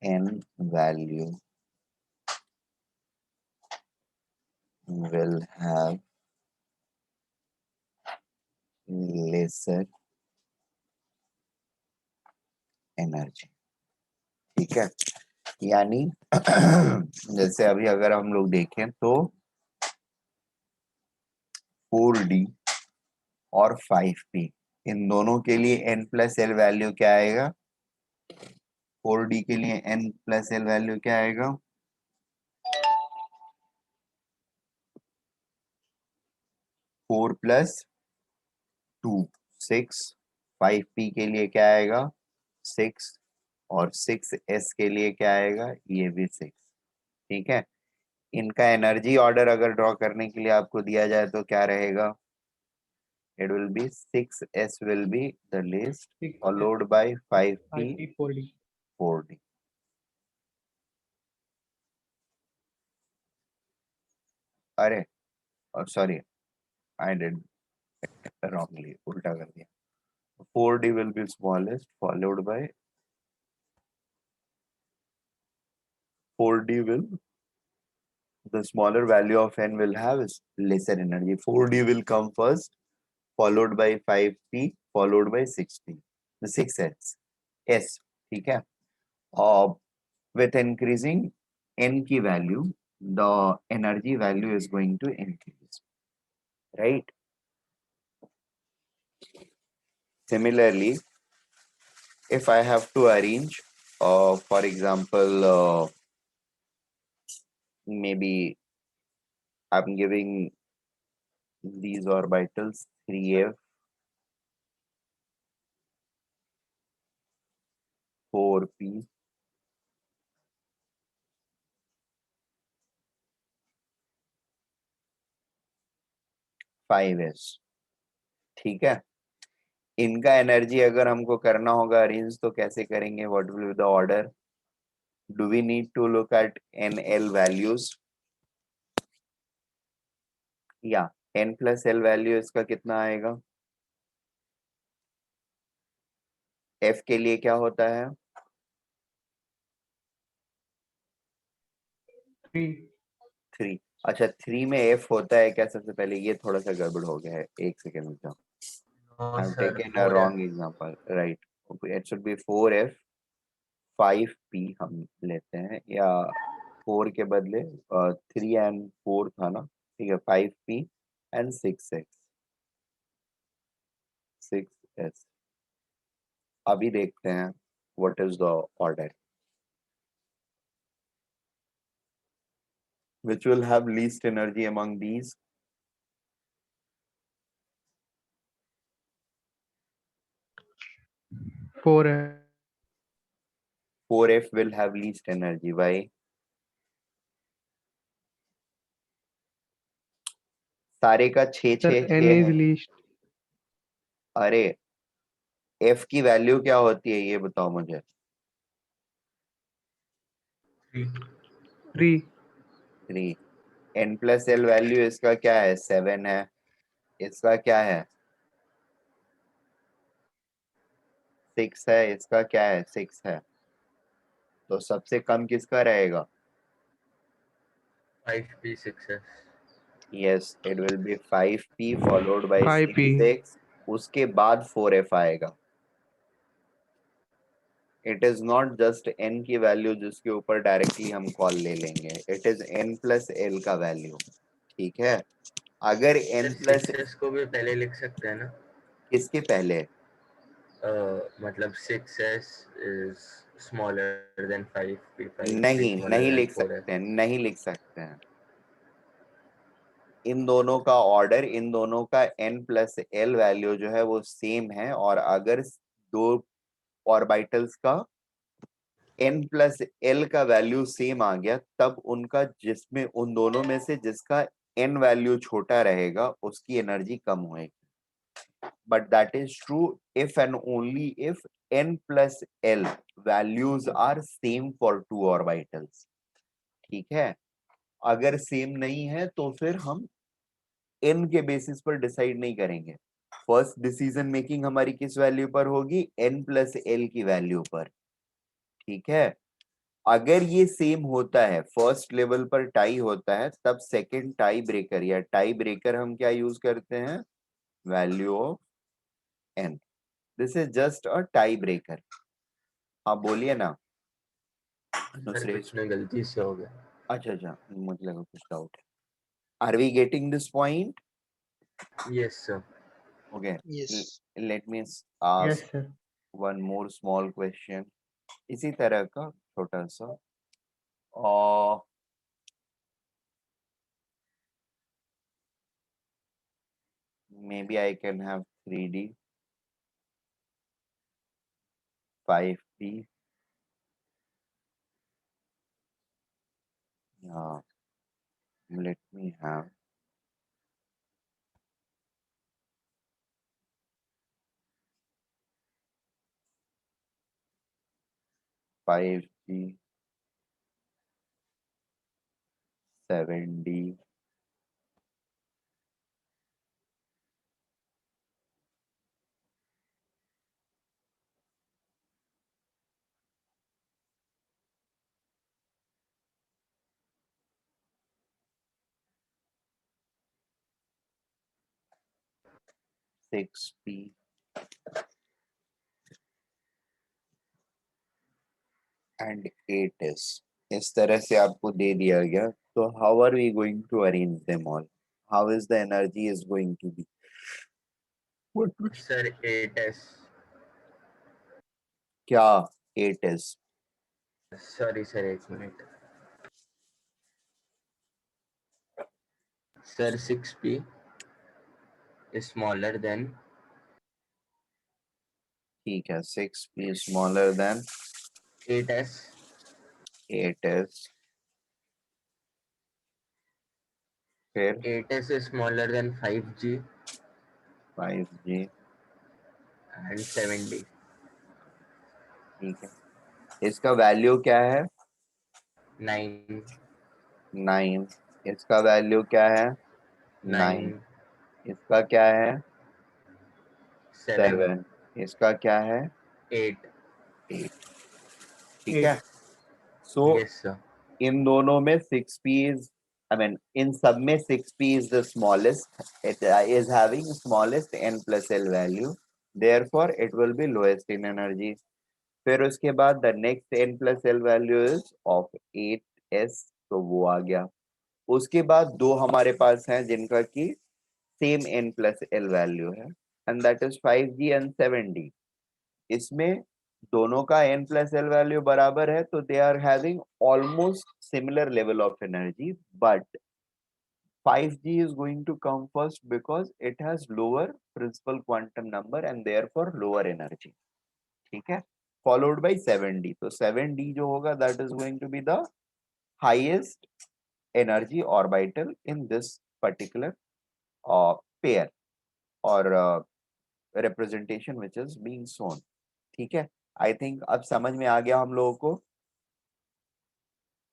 n value will have lesser energy, ठीक है। यानी जैसे अभी अगर हम लोग देखें तो 4D और 5P इन दोनों के लिए n प्लस एल वैल्यू क्या आएगा, 4D के लिए n प्लस एल वैल्यू क्या आएगा, 4 प्लस 2 6, 5P के लिए क्या आएगा 6, और 6S के लिए क्या आएगा, ये भी 6, ठीक है। इनका एनर्जी ऑर्डर अगर ड्रॉ करने के लिए आपको दिया जाए तो क्या रहेगा, it will be 6S will be the least followed by 5P 4D, अरे सॉरी I did wrongly, उल्टा कर दिया, 4D will be smallest followed by 4D will, the smaller value of n will have is lesser energy, 4D will come first followed by 5P followed by 6P, the 6S S, ठीक है। और with increasing n की value the energy value is going to increase, right? Similarly, if I have to arrange for example maybe I'm giving these orbitals 3F 4P 5S, ठीक है। इनका एनर्जी अगर हमको करना होगा अरेंज तो कैसे करेंगे, what will be the order, Do we need to look at NL values? या N plus L वैल्यू इसका कितना आएगा? F के लिए क्या होता है? 3। अच्छा 3 में F होता है क्या? सबसे पहले ये थोड़ा सा गड़बड़ हो गया है, एक सेकेंड रुक जाओ। No, I've sir. taken a 4F. wrong example, right? It should be 4F 5P हम लेते हैं, या 4 के बदले 3 and 4 था ना, ठीक है, 5P and 6S। अभी देखते हैं what is the order which will have least energy among these. Four है 4F will have least energy. Why? सारे का 6 सर 6 एन 6 इज है। लीस्ट अरे F की वैल्यू क्या होती है ये बताओ मुझे। 3 3। N plus L वैल्यू इसका क्या है? 7 है। इसका क्या है? 6 है। इसका क्या है? 6 है। तो सबसे कम किसका रहेगा? 5P 6F. Yes, it will be 5P followed by 5P 6X, उसके बाद 4F आएगा। It is not just N की वैल्यू जिसके ऊपर डायरेक्टली हम कॉल ले लेंगे, it is N plus L का वैल्यू, ठीक है। अगर N सर plus 6S को भी पहले लिख सकते हैं ना? किसके पहले? मतलब 6S is smaller than 5P, 5P नहीं smaller नहीं than लिख 4F. सकते हैं, नहीं लिख सकते हैं। इन दोनों का ऑर्डर, इन दोनों का N plus L वैल्यू जो है वो सेम है, और अगर दो ऑर्बिटल्स का N plus L का वैल्यू सेम आ गया, तब उनका जिसमें उन दोनों में से जिसका N वैल्यू छोटा रहेगा उसकी एनर्जी कम होएगी। But that is true if and only if N plus L values are same for two orbitals, ठीक है। अगर सेम नहीं है तो फिर हम N के बेसिस पर डिसाइड नहीं करेंगे। फर्स्ट डिसीजन मेकिंग हमारी किस वैल्यू पर होगी? N plus L की वैल्यू पर, ठीक है। अगर ये सेम होता है, फर्स्ट लेवल पर टाई होता है, तब सेकंड टाई ब्रेकर या टाई ब्रेकर हम क्या यूज करते हैं? Value of N। This is just a tie breaker. हाँ बोलिए ना सर अनुश्रेष। कुछ नहीं, गलती से हो गया। अच्छा अच्छा, मुझे लगा कुछ डाउट है। Are we getting this point? Yes, sir. Okay, Yes. Let me yes ask sir one more small question, इसी तरह का छोटा सा। और maybe I can have 3D 5P, let me have 5G 7D 6P and 8S। इस तरह से आपको दे दिया गया, तो how are we going to arrange them all? How is the energy is going to be? Sir 8S. क्या 8S? Sorry, sir, एक minute. Sir 6P is smaller than ठीक है, 6P smaller than 8S. 8S, फिर 8S is smaller than 5G 5G, and 7D. ठीक है। इसका वैल्यू क्या है? 9, 9, इसका वैल्यू क्या है? 9, 9, इसका क्या है? 7, 7, इसका क्या है? 8. 8, ठीक है। सो Yes, sir. इन दोनों में 6p is, I mean in सब में 6p is the smallest, it is having smallest n plus l value, therefore it will B lowest in energy. फिर उसके बाद the next n plus l value is of 8s, तो वो आ गया। उसके बाद दो हमारे पास हैं जिनका की same n plus l value है, and that is 5g and 7d। इसमें दोनों का n plus l वैल्यू बराबर है, तो they are having almost similar level of energy, but 5g is going to come first because it has lower principal quantum number and therefore lower energy, ठीक है, followed by 7d। तो 7d जो होगा that is going to be the highest energy orbital in this particular pair or representation which is being shown, ठीक है। आई थिंक अब समझ में आ गया हम लोगों को।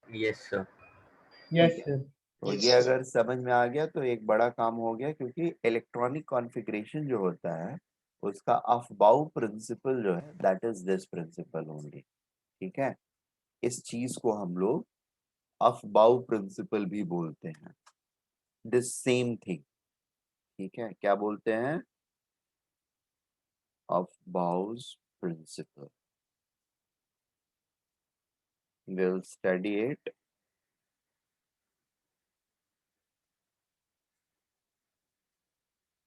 Yes, sir. यस ठीक है, सर। तो ये अगर समझ में आ गया तो एक बड़ा काम हो गया, क्योंकि इलेक्ट्रॉनिक कॉन्फ़िगरेशन जो होता है उसका अफबाउ प्रिंसिपल जो है that is this principle only, ठीक है। इस चीज को हम लोग अफबाउ प्रिंसिपल भी बोलते हैं, दिस सेम थिंग, ठीक है। क्या बोलते हैं? अफबाउ's principal, we'll study it।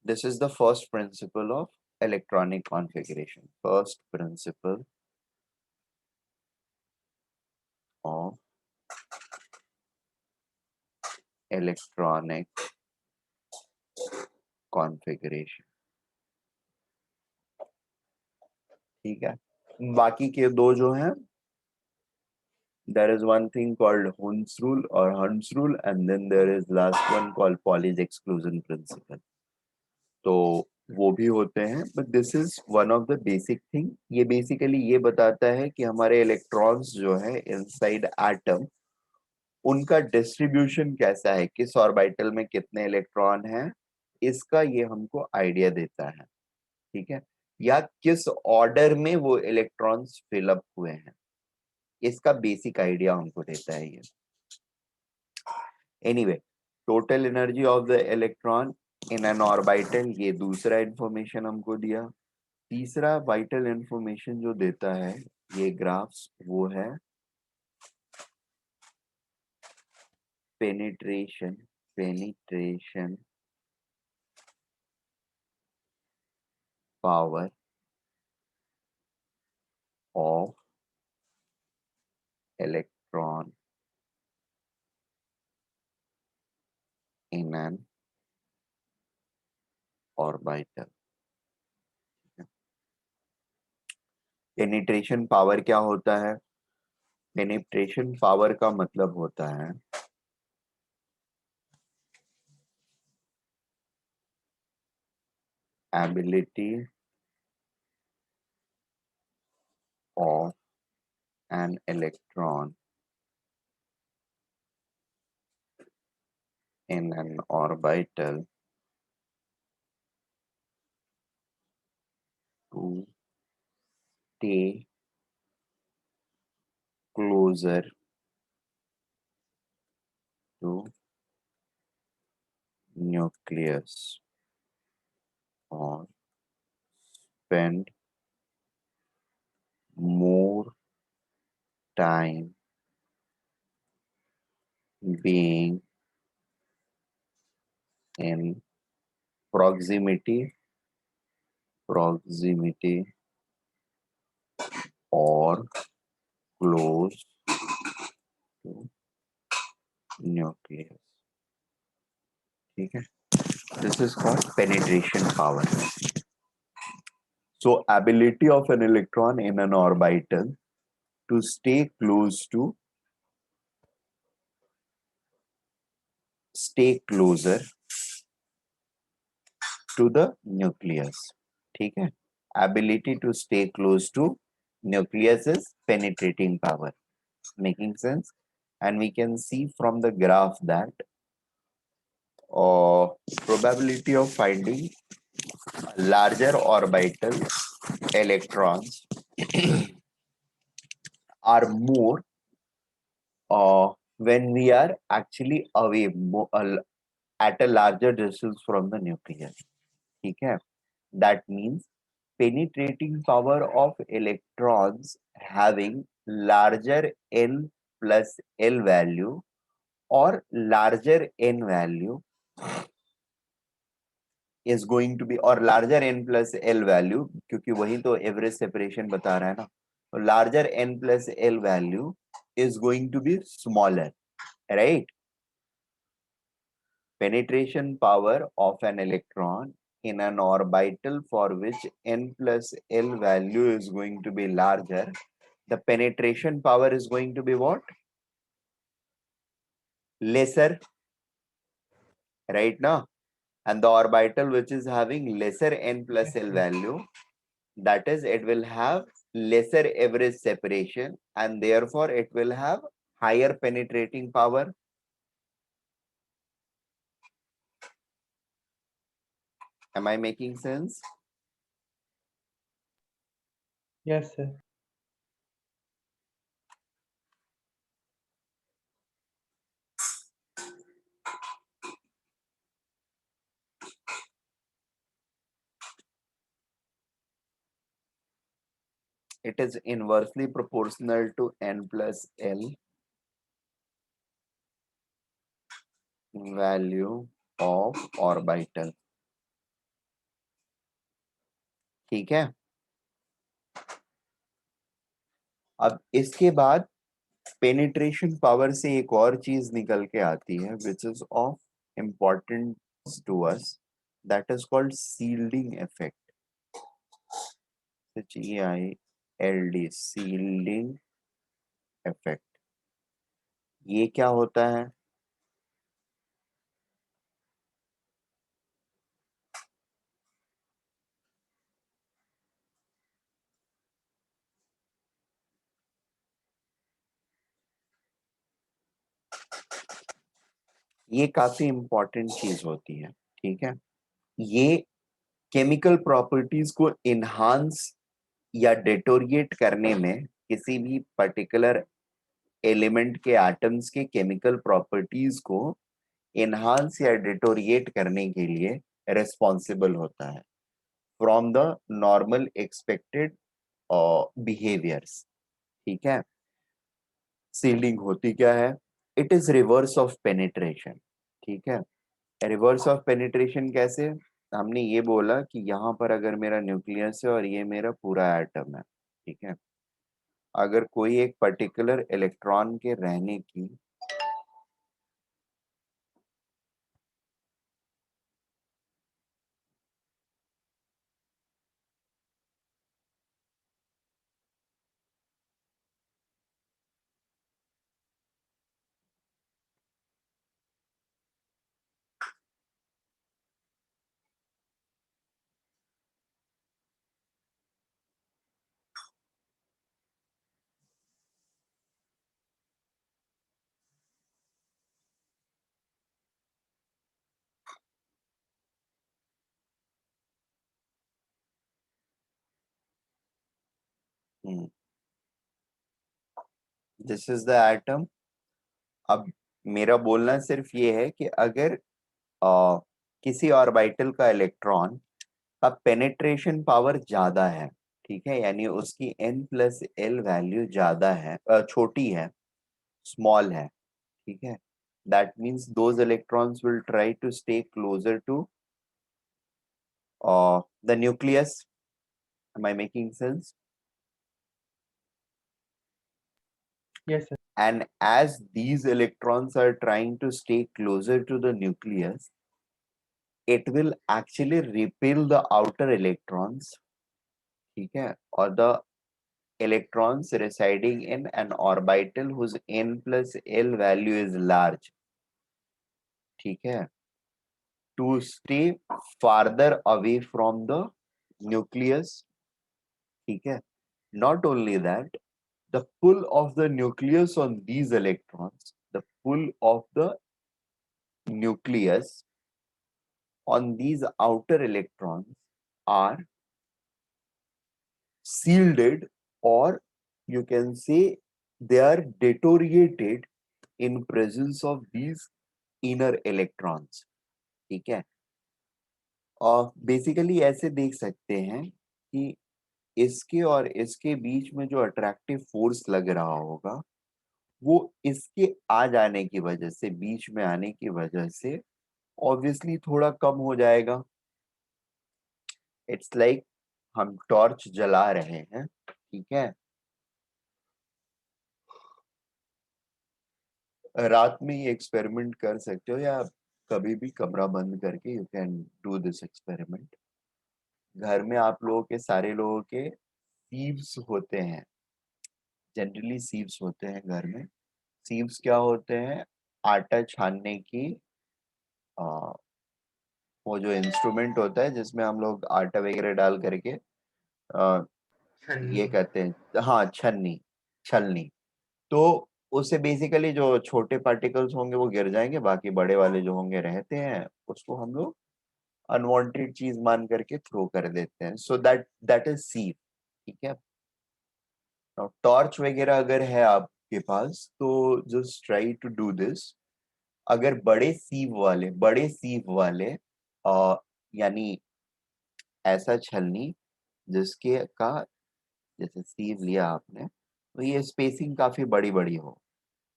This is the first principle of electronic configuration, first principle of electronic configuration, ठीक है। बाकी के दो जो हैं, there is one thing called Hund's rule or Hund's rule, and then there is last one called Pauli's exclusion principle। तो वो भी होते हैं, but this is one of the basic thing। ये basically ये बताता है कि हमारे इलेक्ट्रॉन्स जो है इनसाइड एटम, उनका डिस्ट्रीब्यूशन कैसा है, किस ऑर्बिटल में कितने इलेक्ट्रॉन हैं, इसका ये हमको आइडिया देता है, ठीक है। या किस ऑर्डर में वो इलेक्ट्रॉन्स फिलअप हुए हैं, इसका बेसिक आइडिया हमको देता है ये। Anyway, total energy of the electron in an orbital, ये दूसरा इंफॉर्मेशन हमको दिया। तीसरा वाइटल इंफॉर्मेशन जो देता है ये ग्राफ्स, वो है penetration power of electron in an orbital। Penetration power क्या होता है? पेनिट्रेशन पावर का मतलब होता है ability of an electron in an orbital to stay closer to nucleus or spend more time being in proximity or close to nucleus, ठीक है। This is called penetration power। So ability of an electron in an orbital to stay closer to the nucleus, ठीक है। Ability to stay close to nucleus is penetrating power, making sense। and we can see from the graph that probability of finding larger orbital electrons are more when we are actually away at a larger distance from the nucleus. ठीक है? That means penetrating power of electrons having larger n plus L value or larger n value is going to be, or larger n plus L value, क्योंकि वही तो एवरेज सेपरेशन बता रहा है ना, तो larger n plus L value is going to be smaller, right? Penetration power of an electron in an orbital for which n plus L value is going to be larger, the penetration power is going to be what? Lesser, right now? And the orbital which is having lesser n plus L value, that is, it will have lesser average separation and therefore it will have higher penetrating power. Am I making sense? Yes, sir. It is inversely proportional to n plus L value of orbital. ठीक है? अब इसके बाद पेनिट्रेशन पावर से एक और चीज निकल के आती है which is of importance to us, that is called shielding effect. CILD, shielding effect. ये क्या होता है? ये काफी इंपॉर्टेंट चीज होती है. ठीक है? ये केमिकल प्रॉपर्टीज को इन्हांस या डेटोरिएट करने में, किसी भी पर्टिकुलर एलिमेंट के एटम्स के केमिकल प्रॉपर्टीज को इन्हांस या डेटोरिएट करने के लिए रिस्पॉन्सिबल होता है from the normal expected behaviours. ठीक है? सील्डिंग होती क्या है? It is reverse of penetration. ठीक है? रिवर्स ऑफ पेनिट्रेशन कैसे? हमने ये बोला कि यहाँ पर अगर मेरा न्यूक्लियस है और ये मेरा पूरा एटम है. ठीक है? अगर कोई एक पर्टिकुलर इलेक्ट्रॉन के रहने की दिस इज द एटम. अब मेरा बोलना सिर्फ ये है कि अगर किसी ऑर्बिटल का इलेक्ट्रॉन का पेनिट्रेशन पावर ज्यादा है, ठीक है, यानी उसकी n प्लस एल वैल्यू ज्यादा है, छोटी है, स्मॉल है. ठीक है? That means those electrons will try to stay closer to the nucleus. Am I making sense? Yes, sir. And as these electrons are trying to stay closer to the nucleus, it will actually repel the outer electrons. ठीक है? Or the electrons residing in an orbital whose n plus L value is large. ठीक है? To stay farther away from the nucleus. ठीक है? Not only that, the pull of the nucleus on these electrons, the pull of the nucleus on these outer electrons are shielded, or you can say they are deteriorated in presence of these inner electrons. ठीक है, और बेसिकली ऐसे देख सकते हैं कि इसके और इसके बीच में जो अट्रैक्टिव फोर्स लग रहा होगा वो इसके आ जाने की वजह से, बीच में आने की वजह से ऑब्वियसली थोड़ा कम हो जाएगा. इट्स लाइक हम टॉर्च जला रहे हैं, ठीक है, रात में ये एक्सपेरिमेंट कर सकते हो या कभी भी कमरा बंद करके you can do this experiment. घर में आप लोगों के सारे लोगों के सीव्स होते हैं, जनरली सीव्स होते हैं घर में. सीव्स क्या होते हैं? आटा छानने की आ, वो जो इंस्ट्रूमेंट होता है जिसमें हम लोग आटा वगैरह डाल करके आ, ये करते हैं. हाँ, छन्नी, छलनी. तो उससे बेसिकली जो छोटे पार्टिकल्स होंगे वो गिर जाएंगे, बाकी बड़े वाले जो होंगे रहते हैं, उसको हम लोग अनवांटेड चीज मान करके थ्रो कर देते हैं. So that is sieve. ठीक है, टॉर्च वगैरह अगर है आपके पास तो just try to do this. अगर बड़े सीव वाले यानी ऐसा छलनी जिसके का जैसे सीव लिया आपने तो ये स्पेसिंग काफी बड़ी बड़ी हो,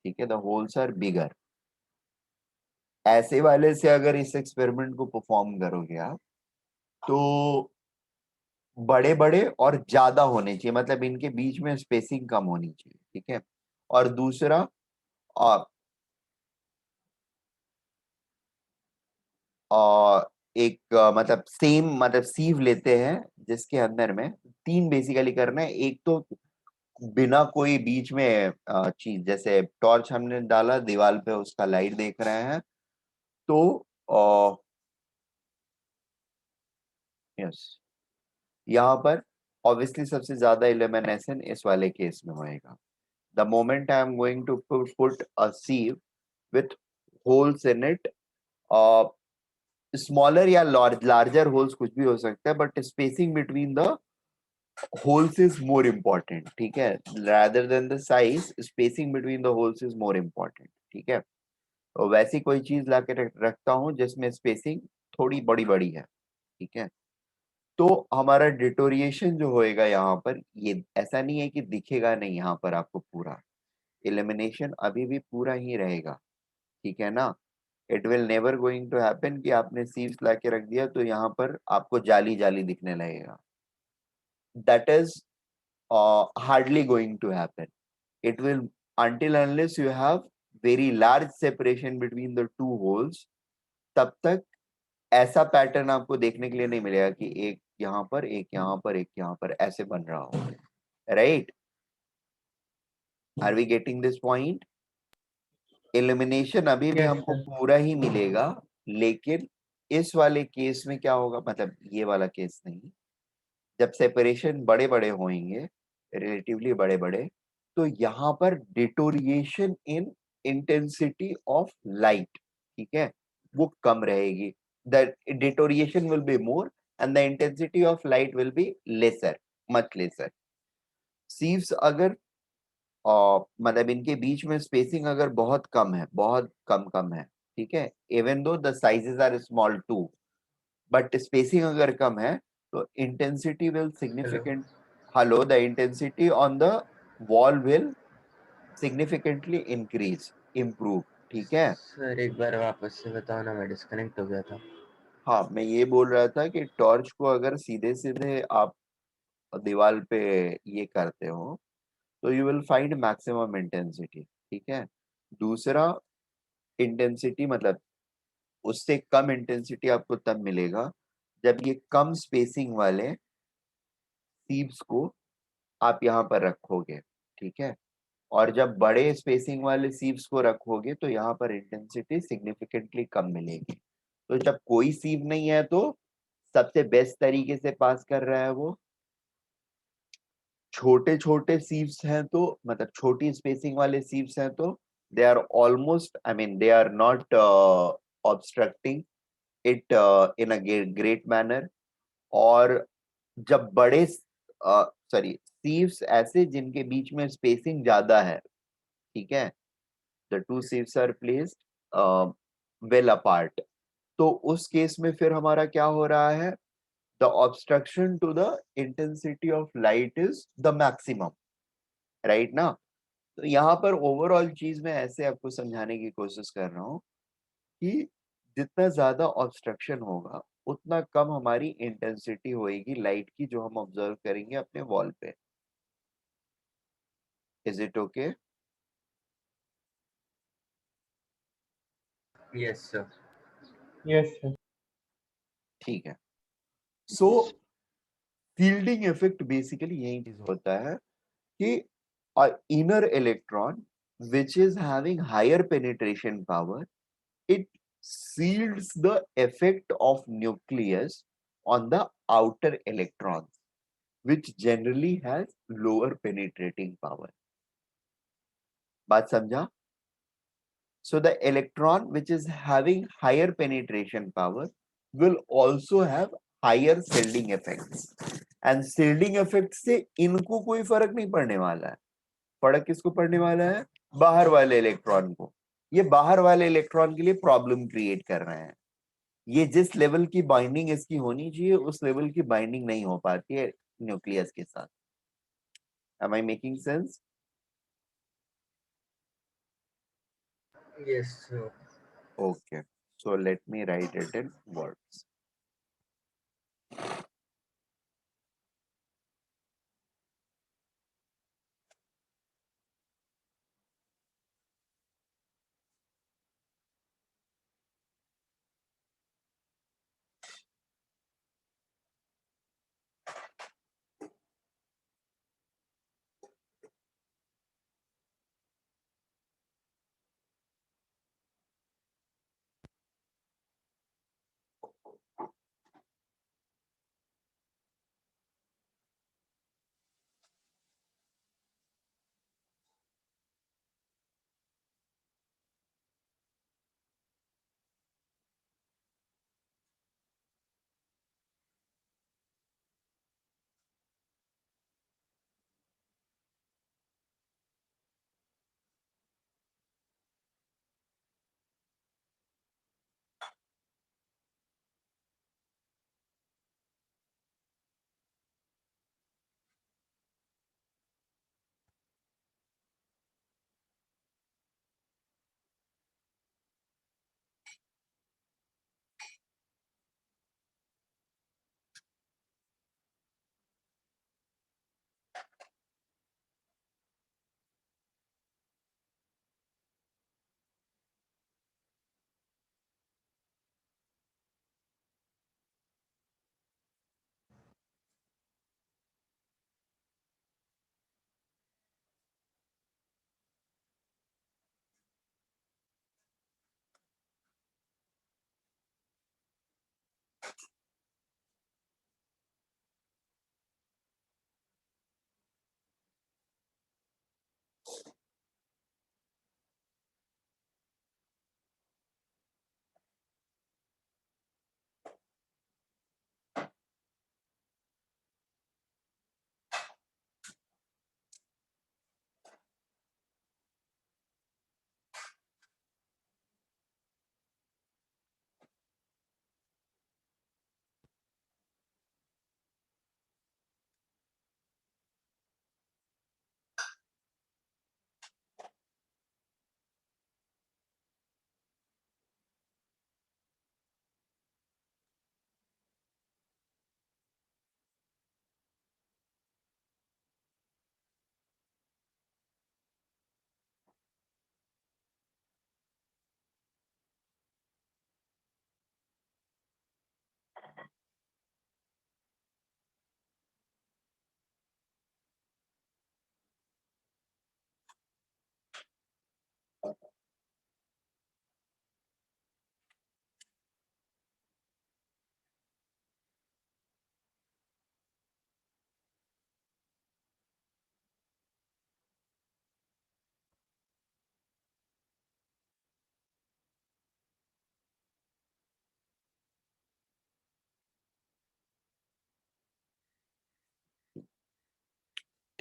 ठीक है, द होल्स आर बिगर, ऐसे वाले से अगर इस एक्सपेरिमेंट को परफॉर्म करोगे आप तो बड़े बड़े और ज्यादा होने चाहिए, मतलब इनके बीच में स्पेसिंग कम होनी चाहिए. ठीक है, और दूसरा एक मतलब सेम मतलब सीव लेते हैं जिसके अंदर में तीन बेसिकली करना है. एक तो बिना कोई बीच में चीज, जैसे टॉर्च हमने डाला दीवार पे, उसका लाइट देख रहे हैं तो यस, यहाँ पर ऑब्वियसली सबसे ज्यादा इल्यूमिनेशन इस वाले केस में होएगा. The moment I am going to put a sieve with holes in it, smaller या लार्जर होल्स कुछ भी हो सकता है, but spacing between the holes is more important. ठीक है, rather than the size, spacing between the holes is more important. ठीक है, तो वैसी कोई चीज ला के रखता हूँ जिसमें स्पेसिंग थोड़ी बड़ी बड़ी है. ठीक है, तो हमारा डिटोरिएशन जो होएगा यहाँ पर, ये ऐसा नहीं है कि दिखेगा नहीं, यहाँ पर आपको पूरा इल्यूमिनेशन अभी भी पूरा ही रहेगा. ठीक है ना, it will never going to happen कि आपने सीव्स ला के रख दिया तो यहाँ पर आपको जाली जाली दिखने लगेगा. That is hardly going to happen. It will, until unless you have very large separation between the two holes, तब तक ऐसा पैटर्न आपको देखने के लिए नहीं मिलेगा कि एक यहाँ पर, एक यहाँ पर, एक यहाँ पर ऐसे बन रहा हो. Right, are we getting this point? Illumination अभी भी Yes, हमको sir. पूरा ही मिलेगा, लेकिन इस वाले केस में क्या होगा, मतलब ये वाला केस नहीं, जब सेपरेशन बड़े बड़े होंगे, रिलेटिवली बड़े बड़े, तो यहाँ पर deterioration in intensity of light, ठीक है, वो कम रहेगी. The deterioration will be more and the intensity of light will be lesser, much laser. Sieves अगर मतलब इनके बीच में स्पेसिंग अगर बहुत कम है, बहुत कम है, ठीक है, even though the sizes are small too, but spacing अगर कम है तो intensity will significant, hello, the intensity on the wall will significantly increase, improve. ठीक है, सर एक बार वापस से बताओ ना, मैं डिस्कनेक्ट हो गया था. हाँ, मैं ये बोल रहा था कि टॉर्च को अगर सीधे सीधे आप दीवार पे ये करते हो तो you will find maximum intensity. ठीक है, दूसरा इंटेंसिटी मतलब उससे कम इंटेंसिटी आपको तब मिलेगा जब ये कम स्पेसिंग वाले सीव्स को आप यहाँ पर रखोगे. ठीक है, और जब बड़े स्पेसिंग वाले सीव्स को रखोगे तो यहाँ पर इंटेंसिटी सिग्निफिकेंटली कम मिलेगी. तो जब कोई सीव नहीं है तो सबसे बेस्ट तरीके से पास कर रहा है वो छोटे छोटे सीव्स हैं तो मतलब छोटी स्पेसिंग वाले सीव्स हैं तो they are almost, I mean they are not obstructing it in a great manner. और जब बड़े सॉरी सीव्स ऐसे जिनके बीच में स्पेसिंग ज्यादा है, ठीक है, the two sieves are placed well apart, तो उस केस में फिर हमारा क्या हो रहा है, the obstruction to the intensity of light is the maximum, right ना। तो यहाँ पर ओवरऑल चीज में ऐसे आपको समझाने की कोशिश कर रहा हूँ कि जितना ज्यादा ऑब्स्ट्रक्शन होगा उतना कम हमारी इंटेंसिटी होएगी लाइट की जो हम ऑब्जर्व करेंगे अपने वॉल पे। Is it okay? Yes, sir. Yes, sir. ठीक है। सो फील्डिंग इफेक्ट बेसिकली यही चीज होता है कि inner electron which is having higher penetration power, it shields the effect of nucleus on the outer electrons, which generally has lower penetrating power. बात समझा? So the electron which is having higher penetration power will also have higher shielding effects. And shielding effects से इनको कोई फर्क नहीं पड़ने वाला है। फर्क किसको पड़ने वाला है? बाहर वाले इलेक्ट्रॉन को। ये बाहर वाले इलेक्ट्रॉन के लिए प्रॉब्लम क्रिएट कर रहे हैं। ये जिस लेवल की बाइंडिंग इसकी होनी चाहिए उस लेवल की बाइंडिंग नहीं हो पाती है न्यूक्लियस के साथ। Am I making sense? Yes, sir. Okay. So let me write it in words.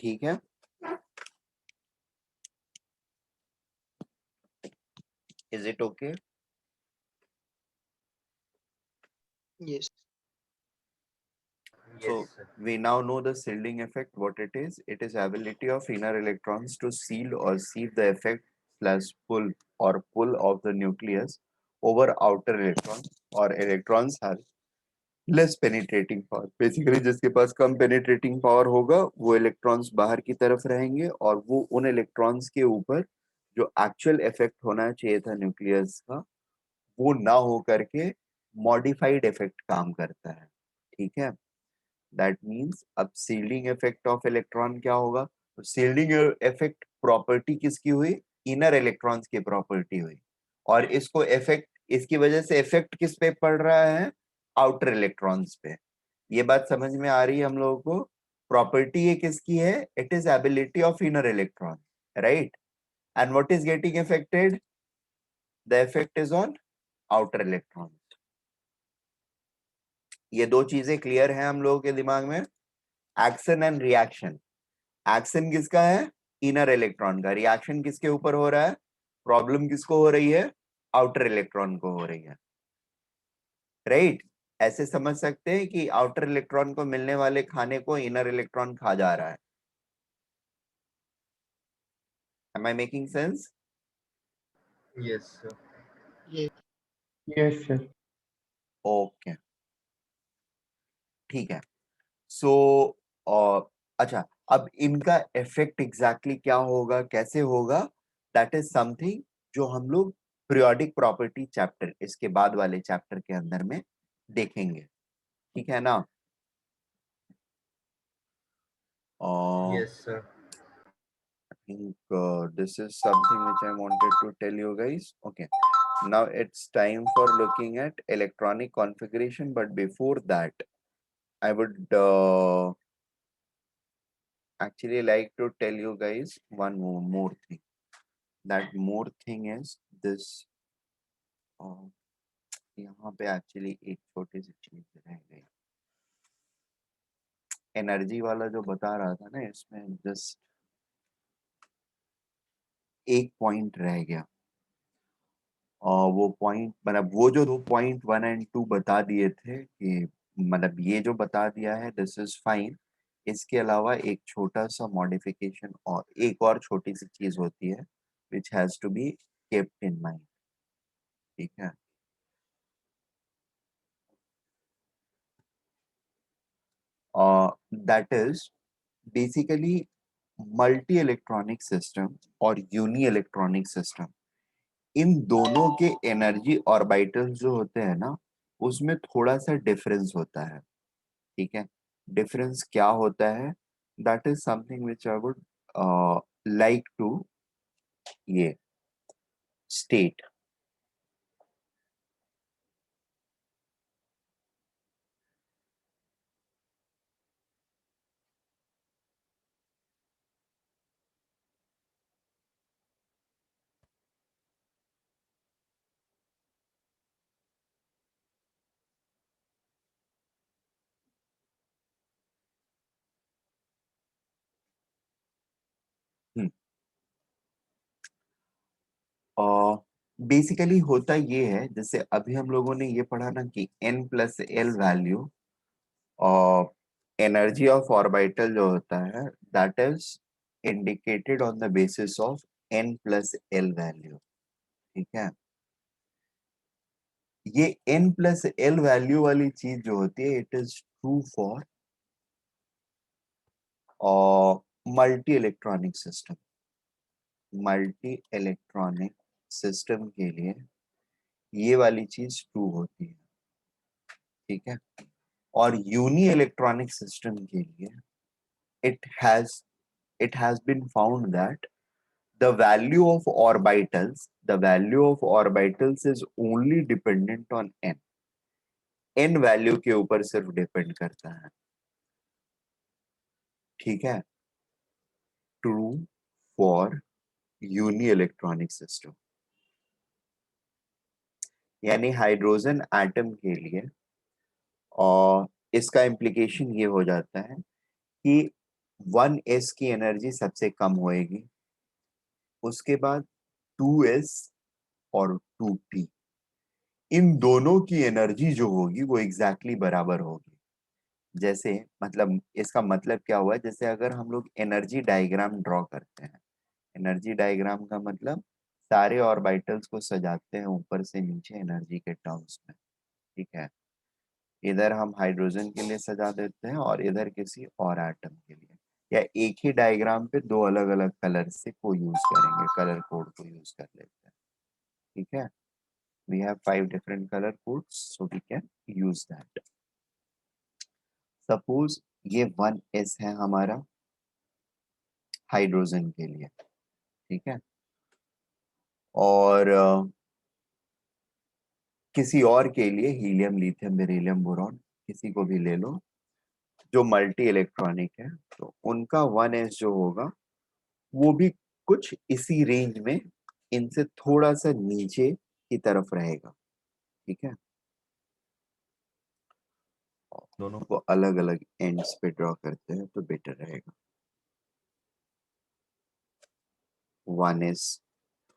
ठीक है, is it okay? Yes. So Yes, sir. we now know the shielding effect, what it is. It is ability of inner electrons to shield or sieve the effect slash pull or pull of the nucleus over outer electrons, or electrons have less penetrating power. Basically जिसके पास कम penetrating power होगा वो electrons बाहर की तरफ रहेंगे और वो उन electrons के ऊपर जो actual effect होना चाहिए था nucleus का वो ना हो करके modified effect काम करता है, ठीक है। दैट मीन्स अब सील्डिंग इफेक्ट ऑफ इलेक्ट्रॉन क्या होगा, तो सील्डिंग इफेक्ट प्रॉपर्टी किसकी हुई, इनर इलेक्ट्रॉन्स की प्रॉपर्टी हुई, और इसको इफेक्ट, इसकी वजह से इफेक्ट किस पे पड़ रहा है, आउटर इलेक्ट्रॉन्स पे। ये बात समझ में आ रही है हम लोगों को, प्रॉपर्टी ये किसकी है, it is ability of inner electron, right, and what is getting affected, the effect is on outer electron. ये दो चीजें क्लियर है हम लोगों के दिमाग में, एक्शन एंड रिएक्शन। एक्शन किसका है, इनर इलेक्ट्रॉन का, रिएक्शन किसके ऊपर हो रहा है, प्रॉब्लम किसको हो रही है, आउटर इलेक्ट्रॉन को हो रही है, राइट। ऐसे समझ सकते हैं कि आउटर इलेक्ट्रॉन को मिलने वाले खाने को इनर इलेक्ट्रॉन खा जा रहा है। Am I making sense? Yes, sir. Yes. Yes sir. Okay, ठीक है। सो अच्छा, अब इनका इफेक्ट एग्जैक्टली क्या होगा, कैसे होगा, दैट इज समथिंग जो हम लोग पीरियोडिक प्रॉपर्टी चैप्टर, इसके बाद वाले चैप्टर के अंदर में देखेंगे, ठीक है ना। Yes, sir. I think this is something which I wanted to tell you guys. Okay, now it's time for looking at electronic configuration, but before that I would actually like to tell you guys one more thing. That more thing is this, यहाँ पे एक्चुअली एक छोटी सी चीज रह गई, एनर्जी वाला जो बता रहा था ना, इसमें जस्ट एक पॉइंट रह गया, और वो पॉइंट मतलब वो जो 2.1 एंड 2 बता दिए थे कि मतलब ये जो बता दिया है दिस इज फाइन, इसके अलावा एक छोटा सा मॉडिफिकेशन और एक और छोटी सी चीज होती है which has to be kept in mind, ठीक है। That is basically multi electronic system और यूनी इलेक्ट्रॉनिक सिस्टम, इन दोनों के एनर्जी ऑर्बिटल्स जो होते हैं ना उसमें थोड़ा सा डिफरेंस होता है, ठीक है। डिफरेंस क्या होता है, that is something which I would like to ये स्टेट। बेसिकली होता ये है, जैसे अभी हम लोगों ने ये पढ़ा ना कि n प्लस एल वैल्यू और एनर्जी ऑफ ऑर्बिटल जो होता है that is indicated on the basis of n plus L value, ठीक है। ये n प्लस एल वैल्यू वाली चीज जो होती है it is true for multi electronic system. Multi electronic system के लिए ये वाली चीज ट्रू होती है, ठीक है। और यूनी इलेक्ट्रॉनिक सिस्टम के लिए it has it has been found that the value of orbitals is only dependent on n value के ऊपर सिर्फ डिपेंड करता है, ठीक है। True for uni electronic system, यानी हाइड्रोजन एटम के लिए, और इसका इम्प्लीकेशन ये हो जाता है कि 1s की एनर्जी सबसे कम होएगी, उसके बाद 2s और 2p, इन दोनों की एनर्जी जो होगी वो एग्जैक्टली बराबर होगी। जैसे मतलब इसका मतलब क्या हुआ, जैसे अगर हम लोग एनर्जी डायग्राम ड्रॉ करते हैं, एनर्जी डायग्राम का मतलब सारे ऑर्बिटल्स को सजाते हैं ऊपर से नीचे एनर्जी के टर्म्स में, ठीक है। इधर हम हाइड्रोजन के लिए सजा देते हैं और इधर किसी और एटम के लिए, या एक ही डायग्राम पे दो अलग अलग कलर से को यूज करेंगे, कलर कोड को यूज कर लेते हैं, ठीक है। We have 5 different colour codes so we can use that. Suppose ये 1s है हमारा हाइड्रोजन के लिए, ठीक है, और किसी और के लिए हीलियम, लिथियम, बेरिलियम, बोरॉन, किसी को भी ले लो जो मल्टी इलेक्ट्रॉनिक है, तो उनका 1s जो होगा वो भी कुछ इसी रेंज में, इनसे थोड़ा सा नीचे की तरफ रहेगा, ठीक है। दोनों को अलग अलग एंड्स पे ड्रॉ करते हैं तो बेटर रहेगा। 1s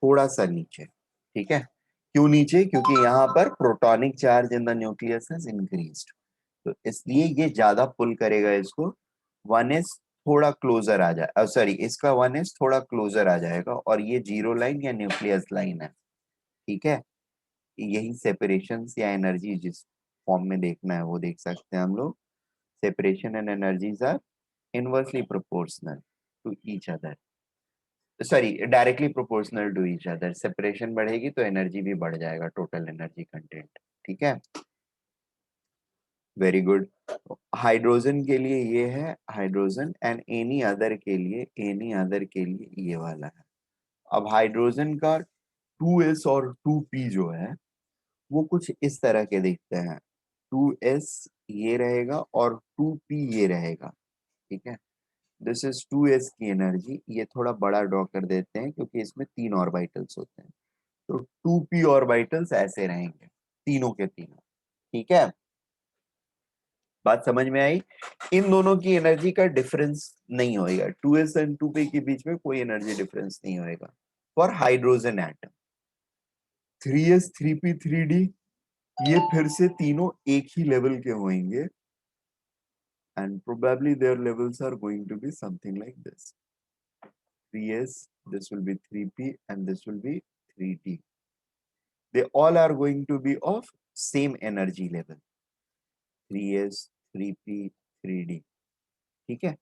थोड़ा सा नीचे, ठीक है। क्यों नीचे? क्योंकि यहाँ पर protonic charge in the nucleus is increased, तो इसलिए ये ज्यादा पुल करेगा इसको। 1s थोड़ा क्लोजर आ जाए, सॉरी इसका 1s थोड़ा क्लोजर आ जाएगा, और ये जीरो लाइन या न्यूक्लियस लाइन है, ठीक है। यही सेपरेशन या एनर्जी जिस फॉर्म में देखना है वो देख सकते हैं हम लोग। Separation and energies are inversely proportional to each other, sorry directly proportional to each other. Separation बढ़ेगी तो एनर्जी भी बढ़ जाएगा, टोटल एनर्जी कंटेंट, ठीक है। Very good. हाइड्रोजन के लिए ये है हाइड्रोजन, एंड एनी अदर के लिए, एनी अदर के लिए ये वाला है। अब हाइड्रोजन का 2s और 2p जो है वो कुछ इस तरह के दिखते हैं। 2s ये रहेगा और 2p ये रहेगा, ठीक है। दिस इज 2s की एनर्जी, ये थोड़ा बड़ा ड्रॉ कर देते हैं क्योंकि इसमें 3 ऑर्बिटल्स होते हैं, तो 2p ऑर्बिटल्स ऐसे रहेंगे, तीनों के तीनों, ठीक है। बात समझ में आई? इन दोनों की एनर्जी का डिफरेंस नहीं होएगा, 2s एंड 2p के बीच में कोई एनर्जी डिफरेंस नहीं होएगा for hydrogen atom. 3s 3p 3d ये फिर से तीनों एक ही लेवल के होंगे, and probably their levels are going to be something like this: 3s, this will be 3p, and this will be 3d. They all are going to be of same energy level: 3s, 3p, 3d, ठीक है।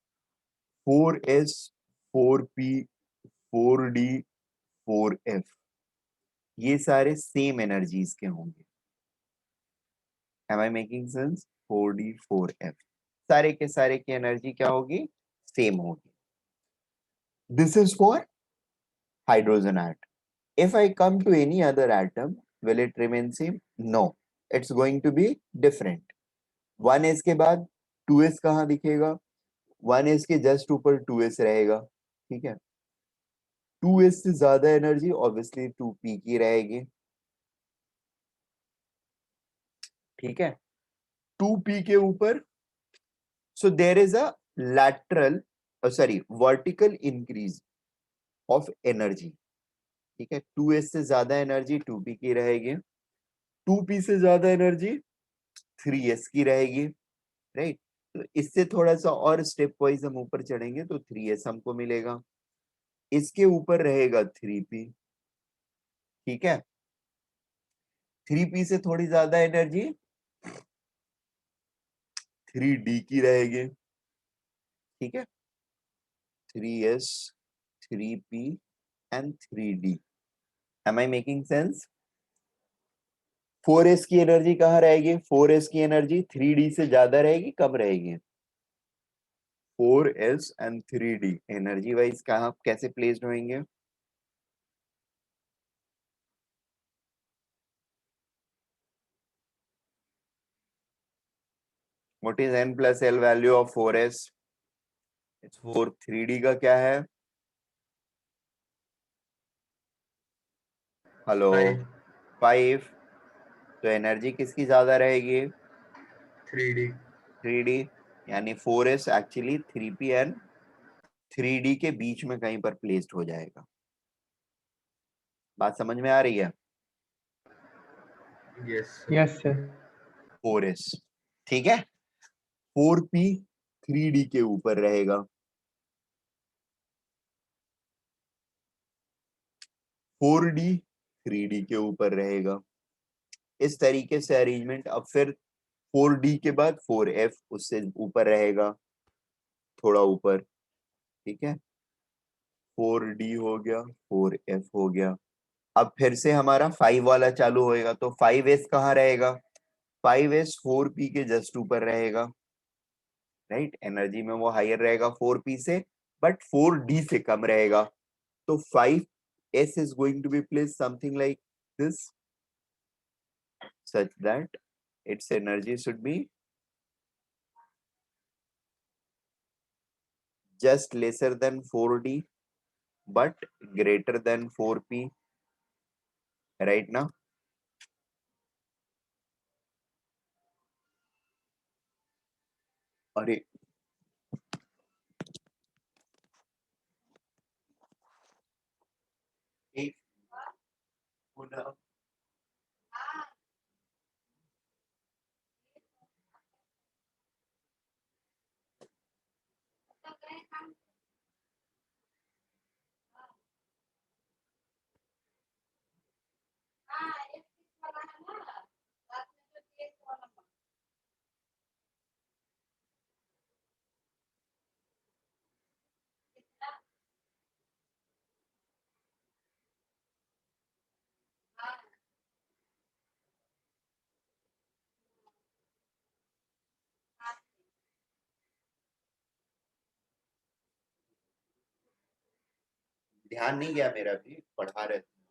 4s, 4p, 4d, 4f ये सारे सेम एनर्जीज के होंगे। Am I making sense? 4d, 4f सारे के सारे की एनर्जी क्या होगी? सेम होगी। This is for hydrogen atom. If I come to any other atom, will it remain same? No, it's going to be different. 1s के बाद 2s कहाँ दिखेगा? 1s के जस्ट ऊपर 2s रहेगा, ठीक है। 2s से ज्यादा एनर्जी ऑब्वियसली 2p की रहेगी, ठीक है। 2p के ऊपर, so there is a lateral, sorry, vertical increase of energy, ठीक है। 2s से ज्यादा एनर्जी 2p की रहेगी, 2p से ज्यादा एनर्जी 3s की रहेगी, राइट। तो इससे थोड़ा सा और स्टेप वाइज हम ऊपर चढ़ेंगे तो 3s हमको मिलेगा, इसके ऊपर रहेगा 3p, ठीक है। 3p से थोड़ी ज्यादा एनर्जी 3d की रहेगी, ठीक है। 3s, 3p and 3d. Am I making sense? 4s की एनर्जी कहाँ रहेगी? 4s की एनर्जी 3d से ज्यादा रहेगी, कम रहेगी? 4s and 3d energy wise कहाँ कैसे प्लेस्ड होंगे? What is n plus l value of 4s? It's 4. 3d का क्या है? हेलो, 5। तो एनर्जी किसकी ज्यादा रहेगी? 3D. 3d, यानी 4s actually 3p and 3D के बीच में कहीं पर प्लेस्ड हो जाएगा। बात समझ में आ रही है? Yes, sir. Yes sir. 4s, ठीक है। 4p 3D के ऊपर रहेगा, 4D 3D के ऊपर रहेगा। इस तरीके से अरेंजमेंट। अब फिर 4D के बाद 4f उससे ऊपर रहेगा, थोड़ा ऊपर, ठीक है। 4D हो गया, 4f हो गया। अब फिर से हमारा 5 वाला चालू होएगा, तो 5s कहाँ रहेगा? 5s 4p के जस्ट ऊपर रहेगा, राइट। एनर्जी में वो हायर रहेगा 4p से, बट 4d से कम रहेगा। तो 5s is going to be placed something like this, such that its energy should be just lesser than 4d but greater than 4p, right now? अरे एक पुनः ध्यान नहीं गया मेरा भी, पढ़ा रहे थे।